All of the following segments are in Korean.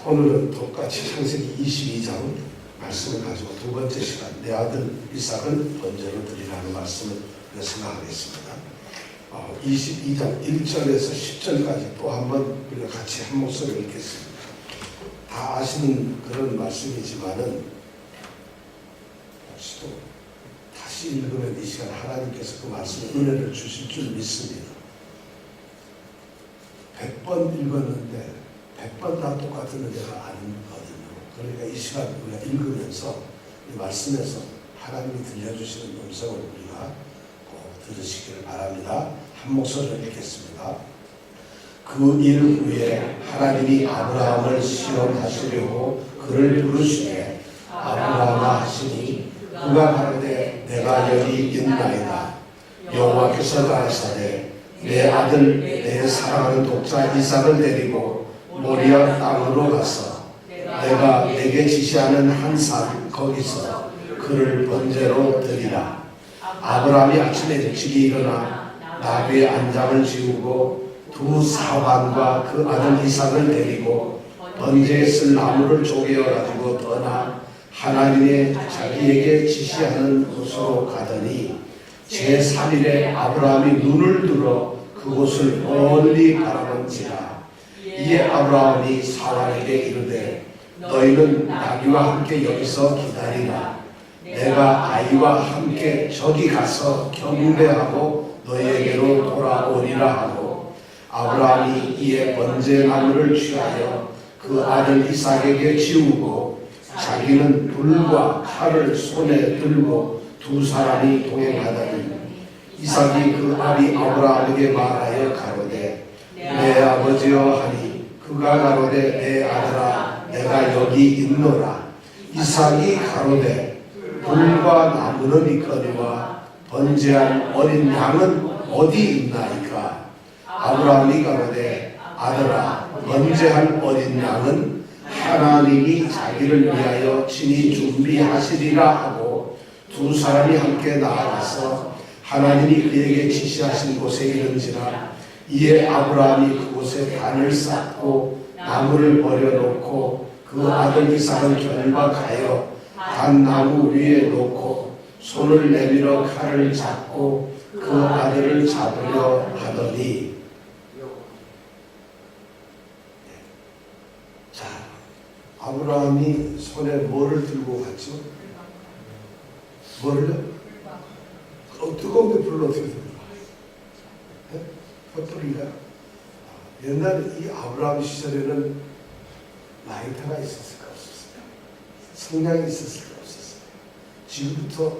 오늘은 똑같이 창세기 22장 말씀을 가지고 두 번째 시간 내 아들 이삭을 번제로 드리라는 말씀을 생각하겠습니다. 22장 1절에서 10절까지 또 한번 우리가 같이 한 목소리로 읽겠습니다. 다 아시는 그런 말씀이지만은 혹시 또 다시 읽으면 이 시간 하나님께서 그 말씀에 은혜를 주실 줄 믿습니다. 100번 읽었는데 100번 다 똑같은 은혜가 아니거든요. 그러니까 이 시간 우리가 읽으면서 이 말씀에서 하나님이 들려주시는 음성을 우리가 꼭 들으시기를 바랍니다. 한 목소리로 읽겠습니다. 그 일 후에 하나님이 아브라함을 시험하시려고 그를 부르시되 아브라함아 하시니 그가 가로되 내가 여기 있나이다. 여호와께서 가라사대 내 아들 내 사랑하는 독자 이삭을 데리고 모리아 땅으로 가서 내가 내게 지시하는 한 산 거기서 그를 번제로 드리라. 아브라함이 아침에 일찍이 일어나 나귀의 안장을 지우고 두 사환과 그 아들 이삭을 데리고 번제에 쓸 나무를 쪼개어 가지고 떠나 하나님의 자기에게 지시하는 곳으로 가더니 제3일에 아브라함이 눈을 들어 그곳을 멀리 바라본지라. 이에 아브라함이 사환에게 이르되 너희는 나귀와 함께 여기서 기다리라. 내가 아이와 함께 저기 가서 경배하고 너희에게로 돌아오리라 하고 아브라함이 이에 번제 나무를 취하여 그 아들 이삭에게 지우고 자기는 불과 칼을 손에 들고 두 사람이 동행하더니 이삭이 그 아비 아브라함에게 말하여 가로되 내 아버지여 하니 그가 가로되 내 아들아 내가 여기 있노라. 이삭이 가로되 불과 나무는 있거니와 번제한 어린 양은 어디 있나이까. 아브라함이 가로되 아들아 번제한 어린 양은 하나님이 자기를 위하여 친히 준비하시리라 하고 두 사람이 함께 나아가서 하나님이 그에게 지시하신 곳에 이른지라. 이에 아브라함이 그곳에 단을 쌓고 나무를 버려놓고 그 아들 이삭을 결박하여 단나무 위에 놓고 손을 내밀어 칼을 잡고 그 아들을 잡으려 하더니 자, 아브라함이 손에 뭐를 들고 갔죠? 뭐를요? 뜨거운데 불로 어떻게 됩니까? 촛불인가요? 옛날에 이 아브라함 시절에는 라이터가 있었을까 없었을까? 성냥이 있었을까 없었을까? 지금부터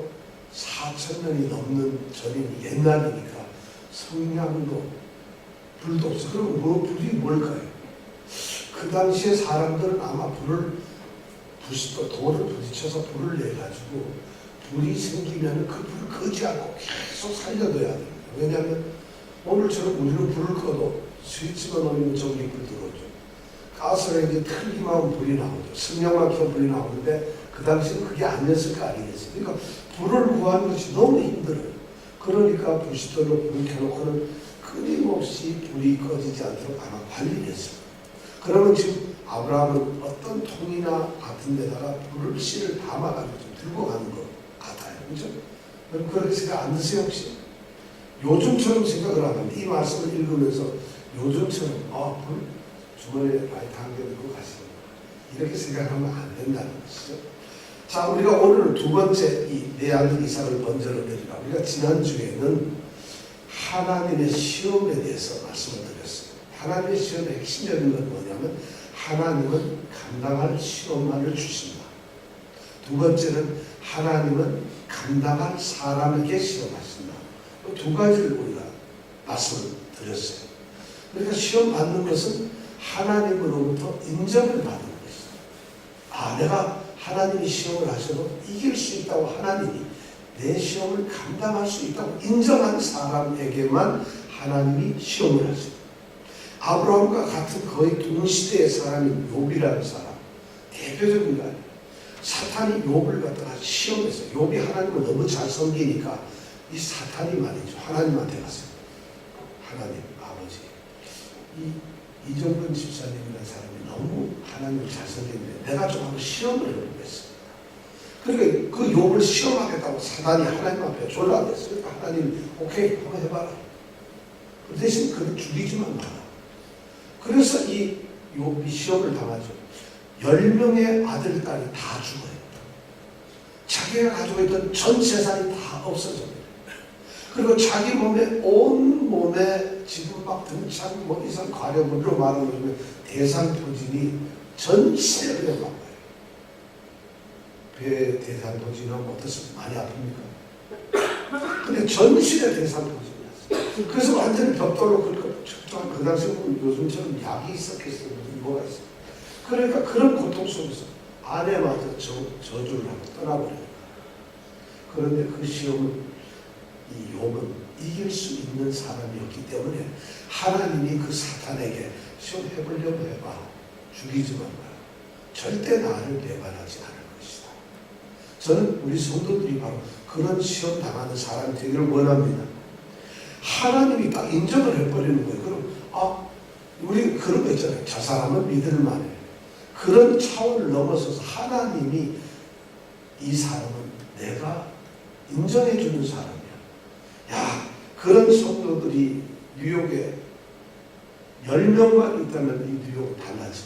4,000년이 넘는 전인 옛날이니까 성냥도 불도 없어. 그럼 불이 뭘까요? 그 당시에 사람들은 아마 돌을 부딪혀서 불을 내가지고 불이 생기면 그 불을 끄지 않고 계속 살려둬야 됩니다. 왜냐하면 오늘처럼 우리는 불을 꺼도 스위치만 올리면 전기불 들어오죠. 가스에 이제 틀기만 하면 불이 나오죠. 승용만 켜면 불이 나오는데 그 당시에는 그게 아니었을 거 아니겠어요. 그러니까 불을 구하는 것이 너무 힘들어요. 그러니까 부싯돌로 불을 켜놓고는 끊임없이 불이 꺼지지 않도록 아마 관리했어요. 그러면 지금 아브라함은 어떤 통이나 같은 데다가 씨를 담아가지고 좀 들고 가는 것 같아요. 그죠? 여러분 그렇게 생각 안 드세요 혹시? 요즘처럼 생각을 하면 이 말씀을 읽으면서 요즘처럼 불 주머니에 라이트 한 개 들고 가시는 이렇게 생각하면 안 된다는 것이죠. 자, 우리가 오늘 두 번째 이 내 아들 이삭을 번제로 드리라. 우리가 지난주에는 하나님의 시험에 대해서 말씀을 드렸어요. 하나님의 시험의 핵심적인 건 뭐냐면 하나님은 감당할 시험만을 주신다. 두 번째는 하나님은 감당할 사람에게 시험하신다. 두 가지를 우리가 말씀을 드렸어요. 그러니까 시험 받는 것은 하나님으로부터 인정을 받는 것이다. 내가 하나님이 시험을 하셔도 이길 수 있다고 하나님이 내 시험을 감당할 수 있다고 인정한 사람에게만 하나님이 시험을 하세요. 아브라함과 같은 거의 동시대의 사람이 욥이라는 사람, 대표적인 거 아니에요. 사탄이 욥을 갖다가 시험했어요. 욥이 하나님을 너무 잘 섬기니까 이 사탄이 말이죠. 하나님한테 갔어요. 하나님, 아버지, 이 이정근 집사님이라는 사람이 너무 하나님을 잘 섬겼는데 내가 좀 한번 시험을 해보겠습니다. 그러니까 그 욥을 시험하겠다고 사단이 하나님 앞에 졸라댔어요. 그러니까 하나님 오케이 한번 해봐라. 그 대신 그를 죽이지만 마라. 그래서 이 욥이 시험을 당하죠. 10명의 아들, 딸이 다 죽어요. 자기가 가지고 있던 전 재산이 다 없어져요. 그리고 자기 몸에 온 몸에 지금 막 등창 뭐 이상 과려물로 말하는 거면 대상포진이 전체에 그냥 막 거예요. 배 대상포진하면 어떻습니까? 많이 아픕니까? 근데 전신에 대상포진이었어요. 그래서 완전히 벽돌로 그 당시에 요즘처럼 약이 있었겠어요. 뭐가 있어요. 그러니까 그런 고통 속에서 아내마저 저주를 하고 떠나버려요. 그런데 그 시험은 이 욥은 이길 수 있는 사람이었기 때문에 하나님이 그 사탄에게 시험 해보려고 해봐. 죽이지만 마라. 절대 나를 배반하지 않을 것이다. 저는 우리 성도들이 바로 그런 시험 당하는 사람이 되기를 원합니다. 하나님이 딱 인정을 해버리는 거예요. 그럼 우리 그런 거 있잖아요. 저 사람은 믿을만해. 그런 차원을 넘어서서 하나님이 이 사람은 내가 인정해주는 사람이야. 야, 그런 성도들이 뉴욕에 10명만 있다면 이 뉴욕은 달라져.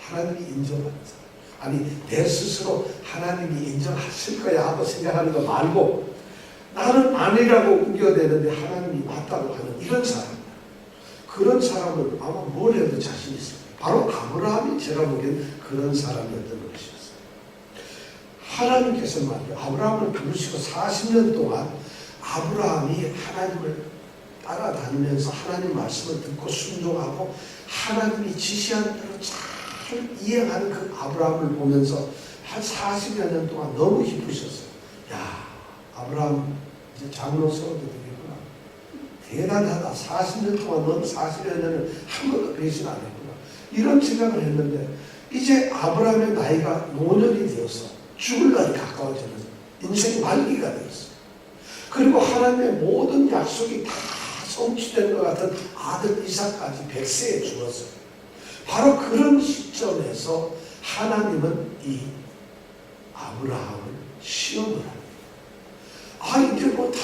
하나님이 인정하는 사람. 아니, 내 스스로 하나님이 인정하실 거야 하고 생각하는 거 말고 나는 아니라고 우겨대는데 하나님이 맞다고 하는 이런 사람. 그런 사람은 아마 뭘 해도 자신 있을 거예요. 바로 아브라함이 제가 보기엔 그런 사람이었던 것이었어요. 하나님께서 말이에요. 아브라함을 부르시고 40년 동안 아브라함이 하나님을 따라다니면서 하나님 말씀을 듣고 순종하고 하나님이 지시한 대로 잘 이행하는 그 아브라함을 보면서 한 40여 년 동안 너무 기쁘셨어요. 야, 아브라함 이제 장로서도 되겠구나. 대단하다. 40년 동안 넌 40여 년을 한 번도 배신 안 했구나. 이런 생각을 했는데 이제 아브라함의 나이가 노년이 되어서 죽을 날이 가까워지는 인생 말기가 되었어요. 그리고 하나님의 모든 약속이 다 성취된 것 같은 아들 이삭까지 100세에 죽었어요. 바로 그런 시점에서 하나님은 이 아브라함을 시험을 합니다. 이제 뭐 다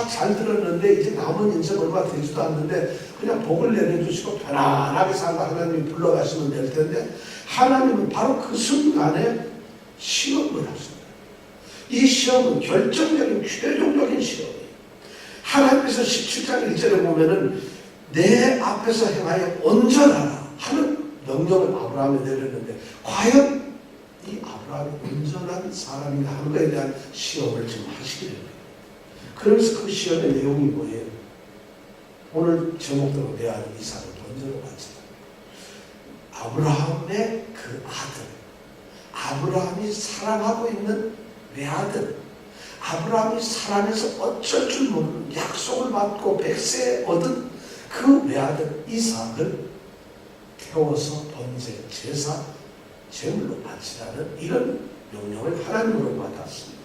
잘 들었는데 이제 남은 인생 얼마 되지도 않는데 그냥 복을 내려주시고 편안하게 살다 하나님이 불러가시면 될 텐데 하나님은 바로 그 순간에 시험을 하십니다. 이 시험은 결정적인 최종적인 시험이에요. 하나님께서 17장 1절에 보면은 내 앞에서 행하여 온전하라 하는 명령을 아브라함에 내렸는데 과연 이 아브라함이 온전한 사람인가 하는 것에 대한 시험을 지금 하시게 됩니다. 그래서 그 시험의 내용이 뭐예요? 오늘 제목대로 내 아들 이삭을 던져로 바치다. 아브라함의 그 아들, 아브라함이 사랑하고 있는 외아들, 아브라함이 살아내서 어쩔 줄 모르는 약속을 받고 100세에 얻은 그 외아들 이삭을 태워서 번제, 제사, 제물로 바치라는 이런 명령을 하나님으로 받았습니다.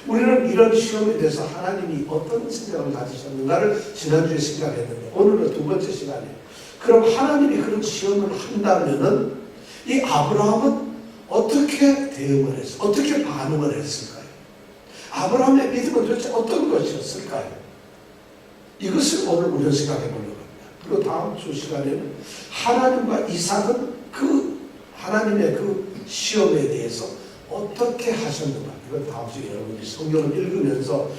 우리는 이런 시험에 대해서 하나님이 어떤 생각을 가지셨는가를 지난주에 생각했는데 오늘은 두 번째 시간이에요. 그럼 하나님이 그런 시험을 한다면은 이 아브라함은 어떻게 대응을 했을까요? 어떻게 반응을 했을까요? 아브라함의 믿음은 도대체 어떤 것이었을까요? 이것을 오늘 우리가 생각해 보려고 합니다. 그리고 다음 주 시간에는 하나님과 이삭은 그 하나님의 그 시험에 대해서 어떻게 하셨는가? 이건 다음 주에 여러분들이 성경을 읽으면서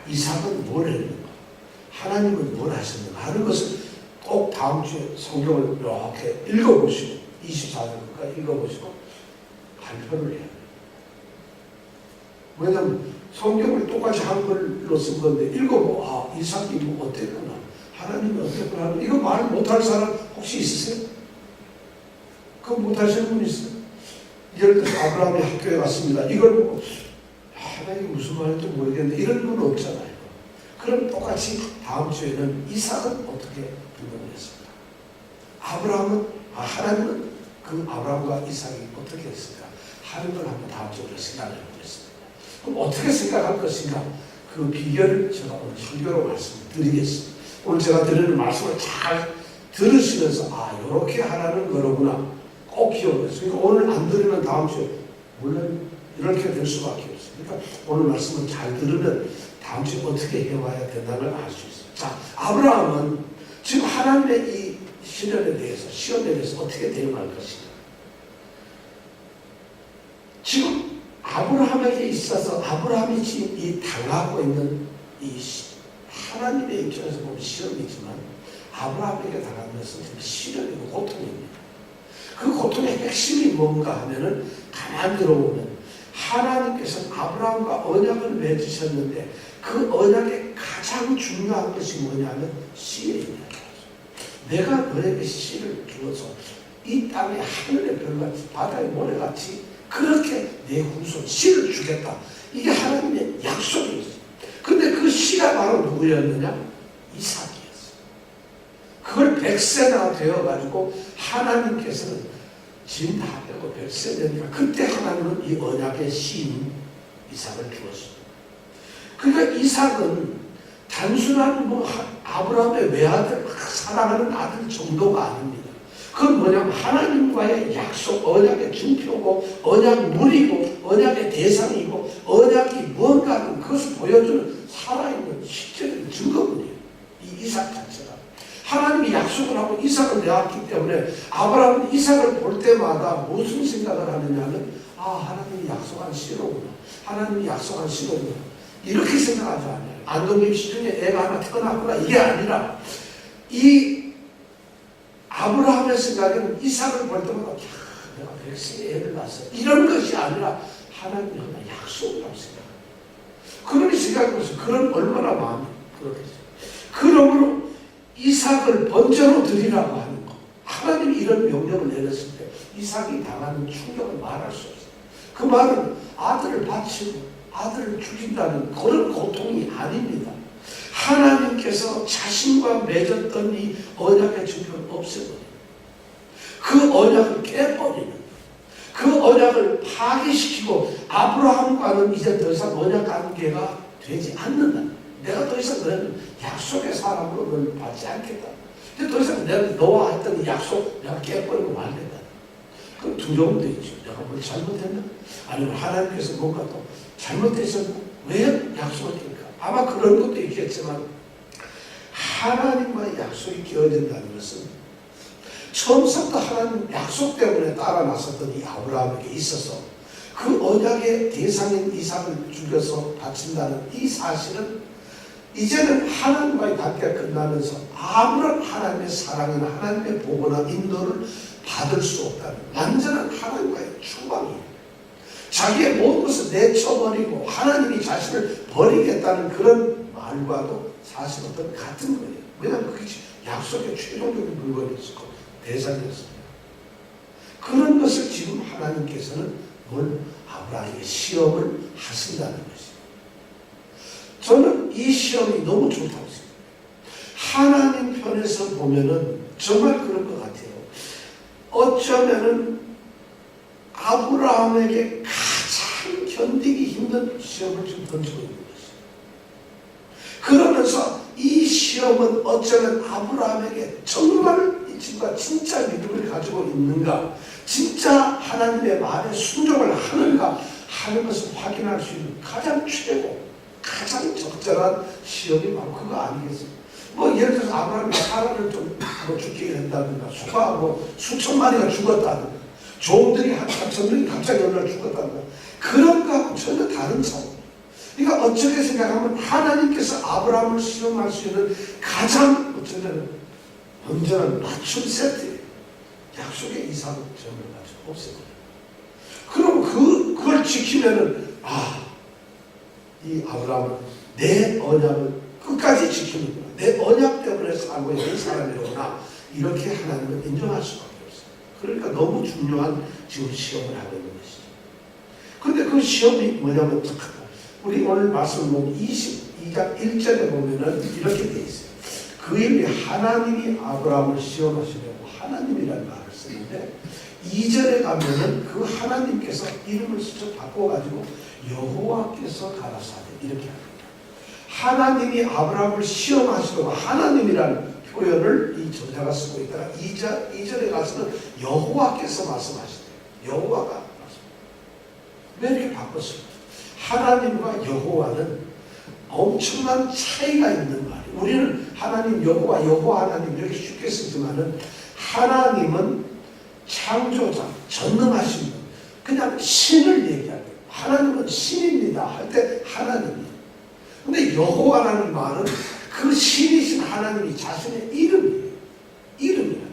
이삭은 뭘 했는가? 하나님은 뭘 하셨는가? 하는 것을 꼭 다음 주에 성경을 이렇게 읽어보시고 24절까지 읽어보시고 발표를 해야 돼요. 왜냐하면 성경을 똑같이 한글로 쓴 건데 읽어보 이삭이 뭐 어땠구나, 하나님이 어땠구나 하는 이거 말 못할 사람 혹시 있으세요? 그거 못하시는 분 있어요? 예를 들어서 아브라함이 학교에 갔습니다. 이걸 보고 하나님이 무슨 말인지 모르겠는데 이런 건 없잖아요. 그럼 똑같이 다음 주에는 이삭은 어떻게 부분을 했을까? 아브라함은 하나님은 그 아브라함과 이삭이 어떻게 했을까? 하는 걸 한번 다음 주에 생각해 보겠습니다. 그럼 어떻게 생각할 것인가? 그 비결을 제가 오늘 설교로 말씀드리겠습니다. 오늘 제가 드리는 말씀을 잘 들으시면서 이렇게 하라는 거로구나 꼭 기억해서. 그러니까 오늘 안 들으면 다음 주에 물론 이렇게 될 수밖에 없어요. 그러니까 오늘 말씀을 잘 들으면 다음 주에 어떻게 해와야 된다는 걸 알 수 있어요. 자, 아브라함은 지금 하나님의 이 시련에 대해서, 시험에 대해서 어떻게 대응할 것인가. 지금 아브라함에게 있어서 아브라함이 지금 이 당하고 있는 이 하나님의 입장에서 보면 시험이지만 아브라함에게 당한 것은 시련이고 고통입니다. 그 고통의 핵심이 뭔가 하면은 가만 들어보면 하나님께서는 아브라함과 언약을 맺으셨는데 그 언약의 가장 중요한 것이 뭐냐면 씨의 이야기죠. 내가 너에게 씨를 주어서 이 땅에 하늘의 별같이 바다의 모래같이 그렇게 내 후손 씨를 주겠다. 이게 하나님의 약속이었어요. 근데 그 씨가 바로 누구였느냐? 이삭이었어요. 그걸 100세나 되어가지고 하나님께서는 짐 다 빼고 100세 되니까 그때 하나님은 이 언약의 씨인 이삭을 주었습니다. 그러니까 이삭은 단순한 아브라함의 외아들, 사랑하는 아들 정도가 아닙니다. 그건 뭐냐면 하나님과의 약속, 언약의 증표고 언약물이고 언약의 대상이고 언약이 뭔가는 그것을 보여주는 살아있는 실제적인 증거물이에요. 이 이삭 자체가. 하나님이 약속을 하고 이삭을 내었기 때문에 아브라함은 이삭을 볼 때마다 무슨 생각을 하느냐면 하나님이 약속한 씨로구나. 하나님이 약속한 씨로구나. 이렇게 생각하지 않아요. 안동김 씨 중에 애가 하나 태어났구나. 이게 아니라 이 아브라함의 생각에는 이삭을 볼 때마다 내가 100세에 애를 낳았어. 이런 것이 아니라 하나님이 하나 약속이라고 생각해요. 그러니 생각해보세요. 그런 얼마나 마음이 그렇겠어요. 그러므로 이삭을 번제로 드리라고 하는 것. 하나님이 이런 명령을 내렸을 때 이삭이 당하는 충격을 말할 수 없어요. 그 말은 아들을 바치고 아들을 죽인다는 그런 고통이 아닙니다. 하나님께서 자신과 맺었던 이 언약의 증표를 없애버리는, 그 언약을 깨버리는, 그 언약을 파괴시키고 아브라함과는 이제 더 이상 언약 관계가 되지 않는다. 내가 더 이상 너는 약속의 사람으로 너를 받지 않겠다. 근데 더 이상 내가 너와 했던 약속 내가 깨버리고 말겠다. 그럼 두려움도 있죠. 내가 뭘 잘못했나? 아니면 하나님께서 뭔가 또 잘못했었나? 왜 약속을 깰까? 아마 그런 것도 있겠지만 하나님과의 약속이 끼어진다는 것은 처음부터 하나님 약속 때문에 따라 나섰던 이 아브라함에게 있어서 그 언약의 대상인 이삭을 죽여서 바친다는 이 사실은 이제는 하나님과의 관계가 끝나면서 아무런 하나님의 사랑이나 하나님의 보호나 인도를 받을 수 없다는 완전한 하나님과의 추방이에요. 자기의 모든 것을 내쳐버리고 하나님이 자신을 버리겠다는 그런 말과도 사실 어떤 같은 거예요. 왜냐하면 그것이 약속의 최종적인 물건이었고 대상이었습니다. 그런 것을 지금 하나님께서는 아브라함에게 시험을 하신다는 것이에요. 저는 이 시험이 너무 좋다고 생각해요. 하나님 편에서 보면은 정말 그런 것 같아요. 어쩌면은 아브라함에게 가장 견디기 힘든 시험을 지금 던지고 있는 것이에요. 그러면서 이 시험은 어쩌면 아브라함에게 정말 이 친구가 진짜 믿음을 가지고 있는가, 진짜 하나님의 말에 순종을 하는가 하는 것을 확인할 수 있는 가장 최고, 가장 적절한 시험이 바로 그거 아니겠습니까? 예를 들어서 아브라함이 사람을 좀 죽게 한다든가, 수가 수천 마리가 죽었다든가, 종들이 한 3,000명이 갑자기 어느 날 죽었다든가, 그런 거하고 전혀 다른 차원. 그러니까 어떻게 생각하면 하나님께서 아브라함을 시험할 수 있는 가장 어쩌면 온전한 맞춤 세트예요. 약속의 이상을 점을 가지고 없애버려요. 그럼 그걸 지키면은 이 아브라함은 내 언약을 끝까지 지키는구나. 내 언약 때문에 살고 있는 사람이로구나. 이렇게 하나님은 인정할 수밖에 없어요. 그러니까 너무 중요한 지금 시험을 하고 있는 것이죠. 그런데 그 시험이 뭐냐면 우리 오늘 말씀 보면 22장 1절에 보면은 이렇게 돼 있어요. 그 일이 하나님이 아브라함을 시험하시려고 하나님이라는 말을 쓰는데 2절에 가면은 그 하나님께서 이름을 직접 바꿔가지고 여호와께서 가라사대 이렇게 합니다. 하나님이 아브라함을 시험하시려고 하나님이라는 표현을 이 저자가 쓰고 있다가 2절에 가서는 여호와께서 말씀하시대요. 여호와가 말씀. 왜 이렇게 바꿨어요? 하나님과 여호와는 엄청난 차이가 있는 말이에요. 우리는 하나님 여호와, 여호와 하나님 이렇게 쉽게 쓰지만은 하나님은 창조자, 전능하신 분, 그냥 신을 얘기합니다. 하나님은 신입니다 할 때 하나님이에요. 근데 여호와라는 말은 그 신이신 하나님이 자신의 이름이에요.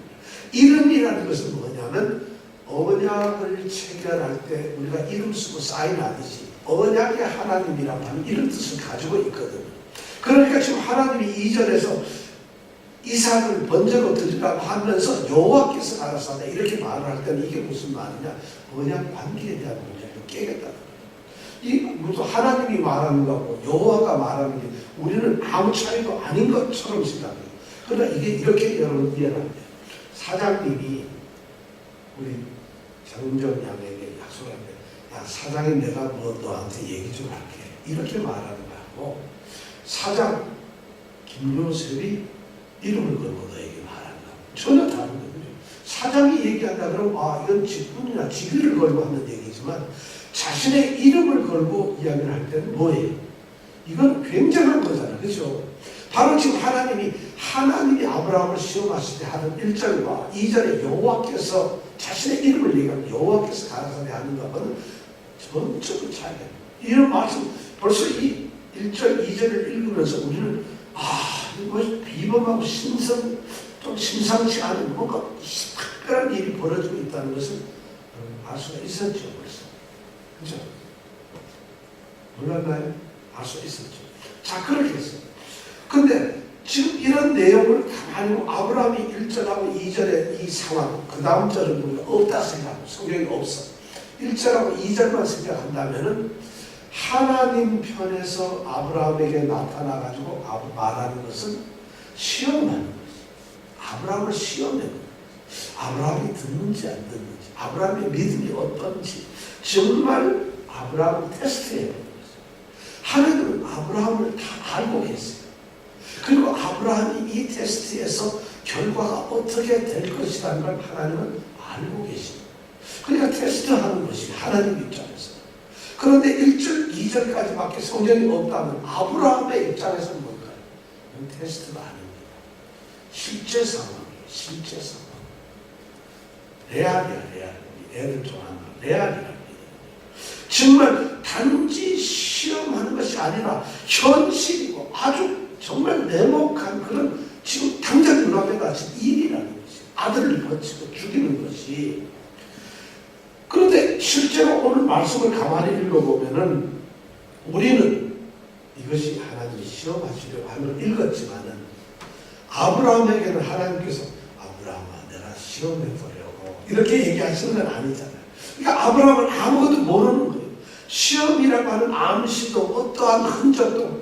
이름이라는 것은 뭐냐면 언약을 체결할 때 우리가 이름 쓰고 사인하듯이 언약의 하나님이라고 하는 이런 뜻을 가지고 있거든요. 그러니까 지금 하나님이 2절에서 이삭을 번제로 드리라고 하면서 여호와께서 알아서 하다 이렇게 말을 할 때는 이게 무슨 말이냐? 언약 관계에 대한 문제를 깨겠다. 이 무슨 하나님이 말하는 거고 여호와가 말하는 게 우리는 아무 차이도 아닌 것처럼 생각해요. 그러나 이게 이렇게 여러분 이해를 합니다. 사장님이 우리 장은정 양에게 약속하는데, 야 사장님 내가 뭐 너한테 얘기 좀 할게 이렇게 말하는 거하고 사장 김요셉이 이름을 걸고 너에게 말하는 거 전혀 다른 거거든요. 사장이 얘기한다 그러면 아 이건 직분이나 직위를 걸고 하는 얘기지만 자신의 이름을 걸고 이야기를 할 때는 뭐예요? 이건 굉장한 거잖아요. 그렇죠? 바로 지금 하나님이 아브라함을 시험하실 때 하는 1절과 2절에 여호와께서 자신의 이름을 얘기하면 여호와께서 가라사대 하는 것과는 전적인 차이가 있습니다. 이런 말씀 벌써 이 1절, 2절을 읽으면서 우리는 이거 비범하고 좀 심상치 않은 뭔가 특별한 일이 벌어지고 있다는 것을 알 수가 있었죠. 벌써. 그죠? 몰랐나요? 알 수 있었죠. 자, 그렇게 했어요. 근데 지금 이런 내용을 가만히 아브라함이 1절하고 2절의 이 상황, 그 다음 절은 우리가 없다 생각하고 성경이 없어. 1절하고 2절만 생각한다면은 하나님 편에서 아브라함에게 나타나가지고 말하는 것은 시험하는 것이. 아브라함을 시험하는 거예요. 아브라함이 듣는지 안 듣는지, 아브라함의 믿음이 어떤지 정말 아브라함을 테스트해야 되는 거예요. 하나님은 아브라함을 다 알고 계세요. 그리고 아브라함이 이 테스트에서 결과가 어떻게 될 것이라는 걸 하나님은 알고 계십니다. 그러니까 테스트하는 것이 하나님 입장에서. 그런데 1절, 2절까지밖에 성경이 없다면 아브라함의 입장에서는 뭘까요? 이건 테스트가 아닙니다. 실제 상황이에요. 실제 상황. 레알이야, 레알. 애들 좋아하는 레알이랍니다. 정말 단지 시험하는 것이 아니라 현실이고 아주 정말 냉혹한 그런 지금 당장 눈앞에 닥친 일이라는 것이 아들을 거치고 죽이는 것이. 그런데 실제로 오늘 말씀을 가만히 읽어보면은 우리는 이것이 하나님이 시험하시려고 하는 걸 읽었지만은 아브라함에게는 하나님께서 아브라함아 내가 시험해보려고 이렇게 얘기하시는 건 아니잖아요. 그러니까 아브라함은 아무것도 모르는 거예요. 시험이라고 하는 암시도 어떠한 흔적도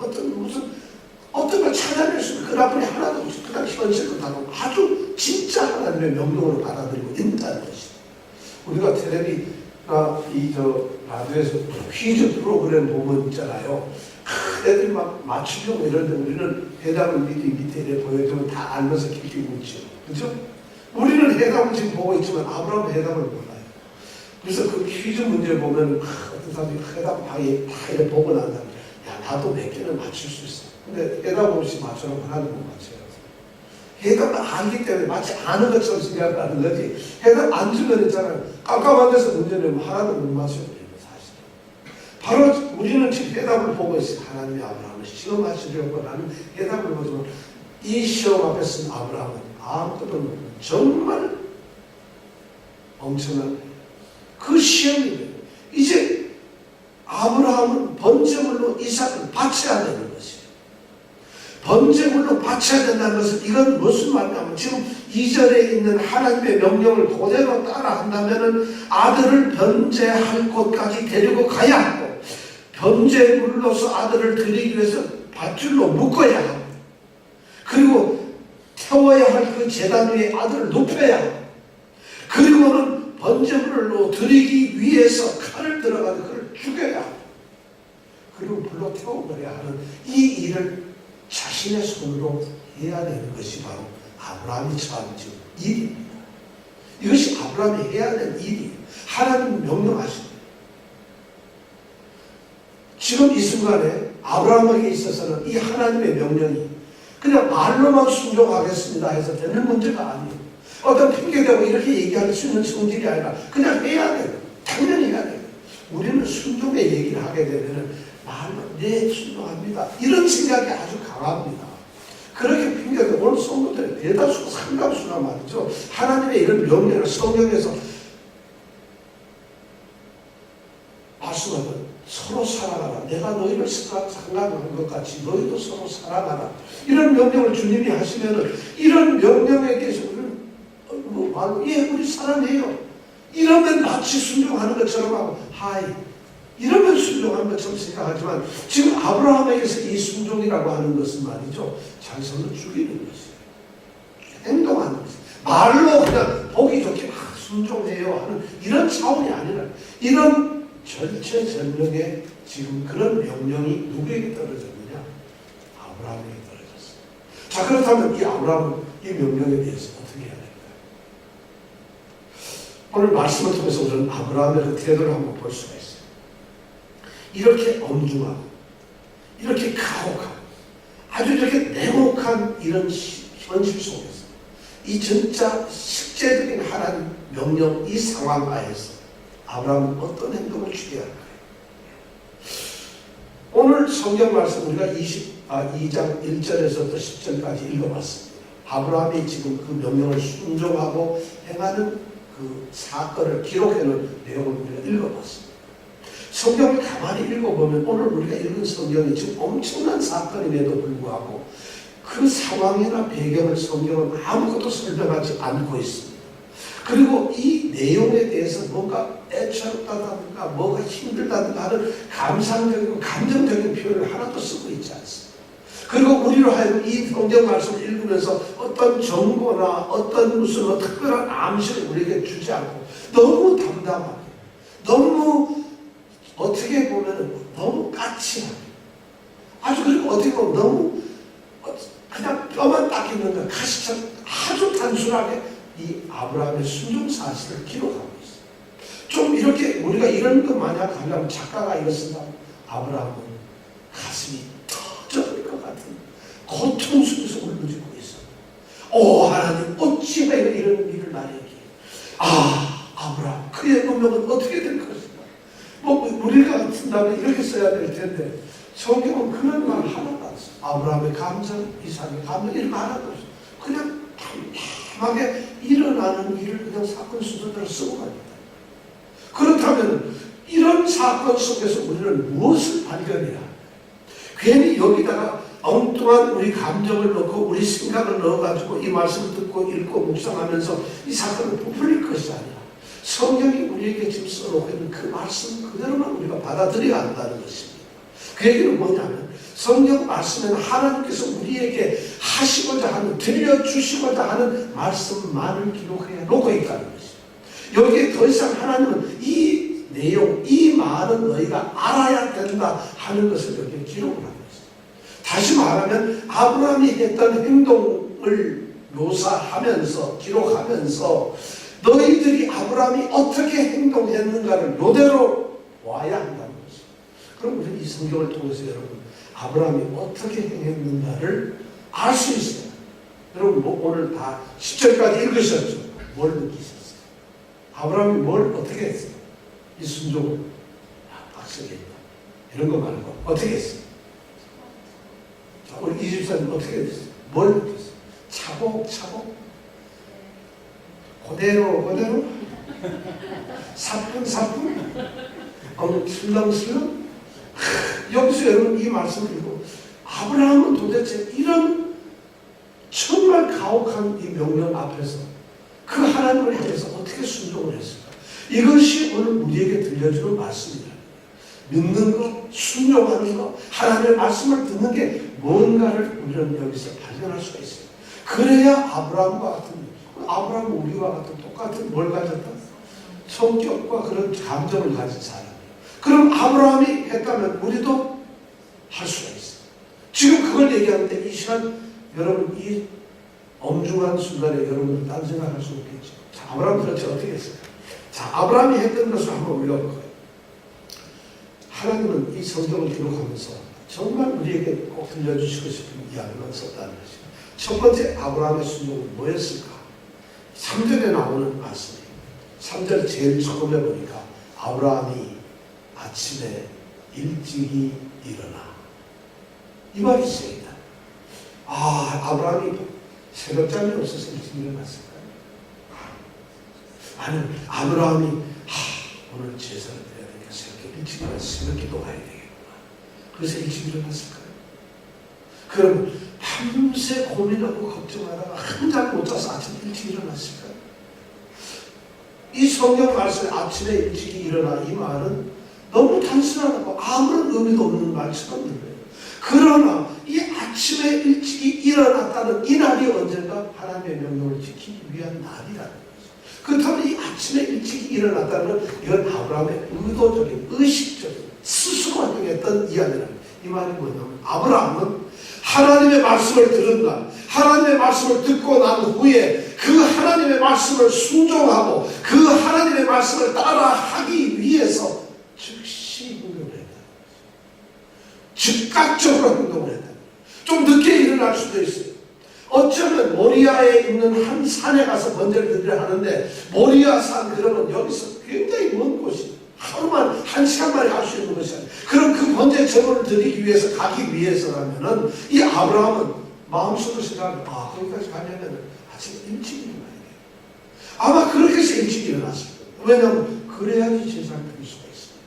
어떤 걸 찾아낼 수 있는 그 나쁜이 하나도 없이 그냥 현실로 다루고 아주 진짜 하나님의 명령으로 받아들이고 있다는 것이죠. 우리가 텔레비 라디오에서 퀴즈 프로그램 보면 있잖아요. 애들이 막 맞추려고 이러는데 우리는 해답을 밑에 이렇게 보여주면 다 알면서 기끼고 있죠. 그죠? 우리는 해답을 지금 보고 있지만 아브라함은 해답을 몰라요. 그래서 그 퀴즈 문제 보면 어떤 사람이 해답 방에 다 이렇게 보고 난 다음에 야 나도 몇 개는 맞출 수 있어. 근데 해답 없이 맞추라고 하나는 못 맞춰요. 해답을 알기 때문에 마치 아는 것처럼 생각하는 거지. 해답 안 주면 있잖아요. 깜깜한 데서 문제 내면 하나도 못 맞춰버리는 사실. 바로 우리는 지금 해답을 보고 있어요. 하나님이 아브라함을 시험하시려고 하는 해답을 보지만 이 시험 앞에 쓴 아브라함은 아무것도 모르는 정말 엄청난 그 시험이에요. 이제 아브라함은 번제물로 이삭을 바쳐야 되는 것이에요. 번제물로 바쳐야 된다는 것은 이건 무슨 말이냐면 지금 2절에 있는 하나님의 명령을 그대로 따라한다면 아들을 번제할 곳까지 데리고 가야 하고 번제물로서 아들을 드리기 위해서 밧줄로 묶어야 하고 그리고 태워야 할 그 제단 위에 아들을 높여야 하고 그리고는 번제물로 드리기 위해서 칼을 들어가서 그를 죽여야 하고 그리고 불로 태워버려야 하는 이 일을 자신의 손으로 해야 되는 것이 바로 아브라함이 처한 지금 일입니다. 이것이 아브라함이 해야 될 일이에요. 하나님 명령하십니다. 지금 이 순간에 아브라함에게 있어서는 이 하나님의 명령이 그냥 말로만 순종하겠습니다 해서 되는 문제가 아니에요. 어떤 핑계대고 이렇게 얘기할 수 있는 성질이 아니라 그냥 해야 돼요. 당연히 해야 돼요. 우리는 순종의 얘기를 하게 되면 말로 네 순종합니다. 이런 생각이 아주 강합니다. 그렇게 핑계대고 오늘 성도들의 대다수가 상당수나 말이죠. 하나님의 이런 명령을 성경에서 말씀하는 서로 사랑하라. 내가 너희를 생각한 것 같이 너희도 서로 사랑하라. 이런 명령을 주님이 하시면은 이런 명령에 대해서 우리는 말로 예 우리 사랑해요. 이러면 마치 순종하는 것처럼 하고 하이 이러면 순종하는 것처럼 생각하지만 지금 아브라함에게서 이 순종이라고 하는 것은 말이죠. 자손을 죽이는 것이에요. 행동하는 것이에요. 말로 그냥 보기 좋게 순종해요 하는 이런 차원이 아니라 이런 절체절명의 지금 그런 명령이 누구에게 떨어졌느냐? 아브라함에게 떨어졌어요. 자 그렇다면 이 아브라함은 이 명령에 대해서 어떻게 해야 될까요? 오늘 말씀을 통해서 우리는 아브라함의 그 태도를 한번 볼 수가 있어요. 이렇게 엄중하고 이렇게 가혹하고 아주 이렇게 냉혹한 이런 현실 속에서 이 진짜 실제적인 하나님 명령 이 상황 하에서 아브라함은 어떤 행동을 취해야 할까요? 오늘 성경 말씀 우리가 2장 1절에서부터 10절까지 읽어봤습니다. 아브라함이 지금 그 명령을 순종하고 행하는 그 사건을 기록해놓은 내용을 우리가 읽어봤습니다. 성경을 가만히 읽어보면 오늘 우리가 읽은 성경이 지금 엄청난 사건임에도 불구하고 그 상황이나 배경을 성경은 아무것도 설명하지 않고 있습니다. 그리고 이 내용에 대해서 뭔가 애처롭다든가 뭐가 힘들다든가 하는 감상적이고 감정적인 표현을 하나도 쓰고 있지 않습니다. 그리고 우리로 하여금 이 성경 말씀을 읽으면서 어떤 정보나 어떤 무슨 특별한 암시를 우리에게 주지 않고 너무 담담하게 너무 어떻게 보면 너무 까칠하게 아주 그리고 어떻게 보면 너무 그냥 뼈만 딱 있는 것 가시처럼 아주 단순하게 이 아브라함의 순종 사실을 기록하고 있어요. 좀 이렇게 우리가 이런 거 만약 하려면 작가가 이렇습니다. 아브라함은 가슴이 터져버릴 것 같은 고통 속에서 울부짖고 있어요. 오 하나님 어찌가 이런 일을 나에게 아브라함 그의 운명은 어떻게 될 것인가. 뭐 우리가 쓴다면 이렇게 써야 될 텐데 성경은 그런 말 하나도 안 써요. 아브라함의 감정, 이삭의 감정 이런 거 하나도 없어요. 그냥 담담하게 일어나는 일을 그냥 사건 순서대로 쓰고 갑니다. 그렇다면 이런 사건 속에서 우리는 무엇을 발견해야 할까요? 괜히 여기다가 엉뚱한 우리 감정을 넣고 우리 생각을 넣어가지고 이 말씀을 듣고 읽고 묵상하면서 이 사건을 부풀릴 것이 아니라 성경이 우리에게 지금 써놓고 있는 그 말씀 그대로만 우리가 받아들여야 한다는 것입니다. 그 얘기는 뭐냐면 성경 말씀에는 하나님께서 우리에게 하시고자 하는 들려주시고자 하는 말씀만을 기록해 놓고 있다는 것입니다. 여기에 더 이상 하나님은 이 내용, 이 말은 너희가 알아야 된다 하는 것을 여기에 기록을 하고 있습니다. 다시 말하면 아브라함이 했던 행동을 묘사하면서 기록하면서 너희들이 아브라함이 어떻게 행동했는가를 이대로 와야 한다는 것입니다. 그럼 우리는 이 성경을 통해서 여러분 아브라함이 어떻게 행했는가를 알 수 있어요. 여러분 오늘 다 10절까지 읽으셨죠? 뭘 느끼셨어요? 아브라함이 뭘 어떻게 했어요? 이 순종을 빡세게 했다. 이런 거 말고 어떻게 했어요? 자, 우리 이 집사님 어떻게 했어요? 뭘 느꼈어요? 차곡차곡? 그대로? 사뿐사뿐? 슬렁슬렁? 여기서 여러분 이 말씀을 읽고 아브라함은 도대체 이런 정말 가혹한 이 명령 앞에서 그 하나님을 향해서 어떻게 순종을 했을까? 이것이 오늘 우리에게 들려주는 말씀이다. 믿는 것, 순종하는 것, 하나님의 말씀을 듣는 게 뭔가를 우리는 여기서 발견할 수가 있어요. 그래야 아브라함과 같은 아브라함은 우리와 같은 똑같은 뭘 가졌다? 성격과 그런 감정을 가진 사람이에요. 그럼 아브라함이 했다면 우리도 할 수가 있어요. 지금 그걸 얘기하는데 이 시간 여러분 이 엄중한 순간에 여러분은 딴 생각할 수 없겠죠. 자, 아브라함 도대체 어떻게 했어요? 자, 아브라함이 했던 것을 한번 읽어볼까요? 하나님은 이 성경을 기록하면서 정말 우리에게 꼭 들려주시고 싶은 이야기만 썼다는 것입니다. 첫 번째 아브라함의 순종은 뭐였을까? 3절에 나오는 말씀이 3절 제일 처음에 보니까 아브라함이 아침에 일찍이 일어나 이 말이 있습니다. 아브라함이 새벽잠이 없어서 일찍 일어났을까요? 아니면 아브라함이 오늘 제사를 드려야 되니까 새벽에 일찍 일어나서 새벽 기도해야 되겠구나. 그래서 일찍 일어났을까요? 그럼 밤새 고민하고 걱정하다가 한 잠 못 자서 아침에 일찍 일어났을까요? 이 성경 말씀에 아침에 일찍 일어나 이 말은 너무 단순하고 아무런 의미도 없는 말처럼 들려요. 그러나 이 아침에 일찍 일어났다는 이 날이 언젠가 하나님의 명령을 지키기 위한 날이라는 거죠. 그렇다면 이 아침에 일찍 일어났다는 건 이건 아브라함의 의도적인 의식적인 스스로 행했던 이야기라는 거예요. 이 말이 뭐냐면 아브라함은 하나님의 말씀을 들은 날, 하나님의 말씀을 듣고 난 후에 그 하나님의 말씀을 순종하고 그 하나님의 말씀을 따라하기 위해서 즉시 행동을 했다. 즉각적으로 행동을 했다. 좀 늦게 일어날 수도 있어요. 어쩌면 모리아에 있는 한 산에 가서 번제를 드리려 하는데 모리아 산 그러면 여기서 굉장히 먼 곳이 하루만 한 시간 만에 갈 수 있는 것이 아니에요. 그럼 그 번제 제물을 드리기 위해서 가기 위해서라면은 이 아브라함은 마음속으로 생각하면 거기까지 가려면 아침 일찍 일어나야 돼요. 아마 그렇게 해서 일찍 일어났을 거예요. 왜냐하면 그래야지 제사를 드릴 수가 있습니다.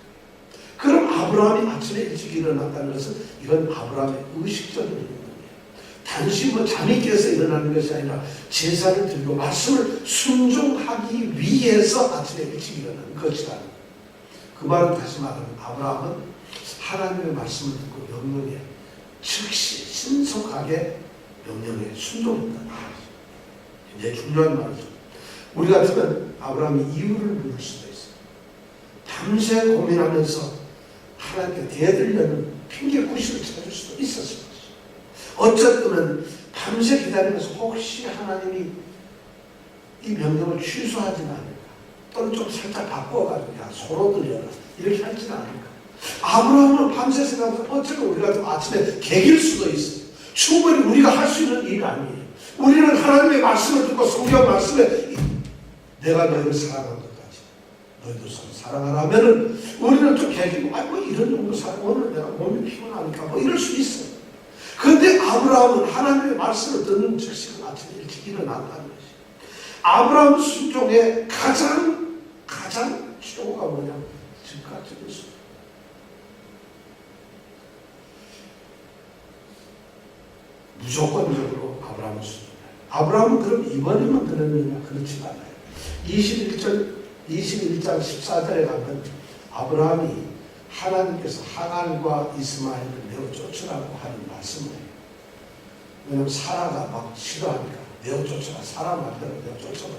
그럼 아브라함이 아침에 일찍 일어났다는 것은 이건 아브라함의 의식적인 행동이에요. 단지 잠이 깨서 일어나는 것이 아니라 제사를 드리고 말씀을 순종하기 위해서 아침에 일찍 일어나는 것이라는 거예요. 그 말은 다시 말하면 아브라함은 하나님의 말씀을 듣고 명령에 즉시 신속하게 명령에 순종했다는 거죠. 굉장히 중요한 말이죠. 우리 같으면 아브라함이 이유를 물을 수도 있어요. 밤새 고민하면서 하나님께 대들려는 핑계구실을 찾을 수도 있었을 거죠. 어쨌든 밤새 기다리면서 혹시 하나님이 이 명령을 취소하지는 않을까, 또는 좀 살짝 바꿔가지고 야 서로 들려라 이렇게 할지는 않을까. 아브라함은 밤새 생각하면서 어쩌면 우리가 좀 아침에 개길 수도 있어요. 충분히 우리가 할 수 있는 일이 아니에요. 우리는 하나님의 말씀을 듣고 성경 말씀에 내가 너희를 사랑한 것까지 너희도 서로 사랑하라면은 우리는 좀 개기고 뭐 이런 정도 사랑, 오늘 내가 몸이 피곤하니까 뭐 이럴 수 있어요. 그런데 아브라함은 하나님의 말씀을 듣는 즉시 아침에 일찍 일어난다는 것이 아브라함 순종의 가장 최고가 뭐냐면 즉각적인 순종. 무조건적으로 아브라함을 순종해요. 아브라함은 그럼 이번에만 그랬느냐? 그렇지 않아요. 21장 14절에 가면 아브라함이 하나님께서 하갈과 이스마엘을 내어 쫓으라고 하는 말씀을 해요. 왜냐하면 사라가 막 싫어하니까 내어 쫓아라. 사라 말대로 내어 쫓아라.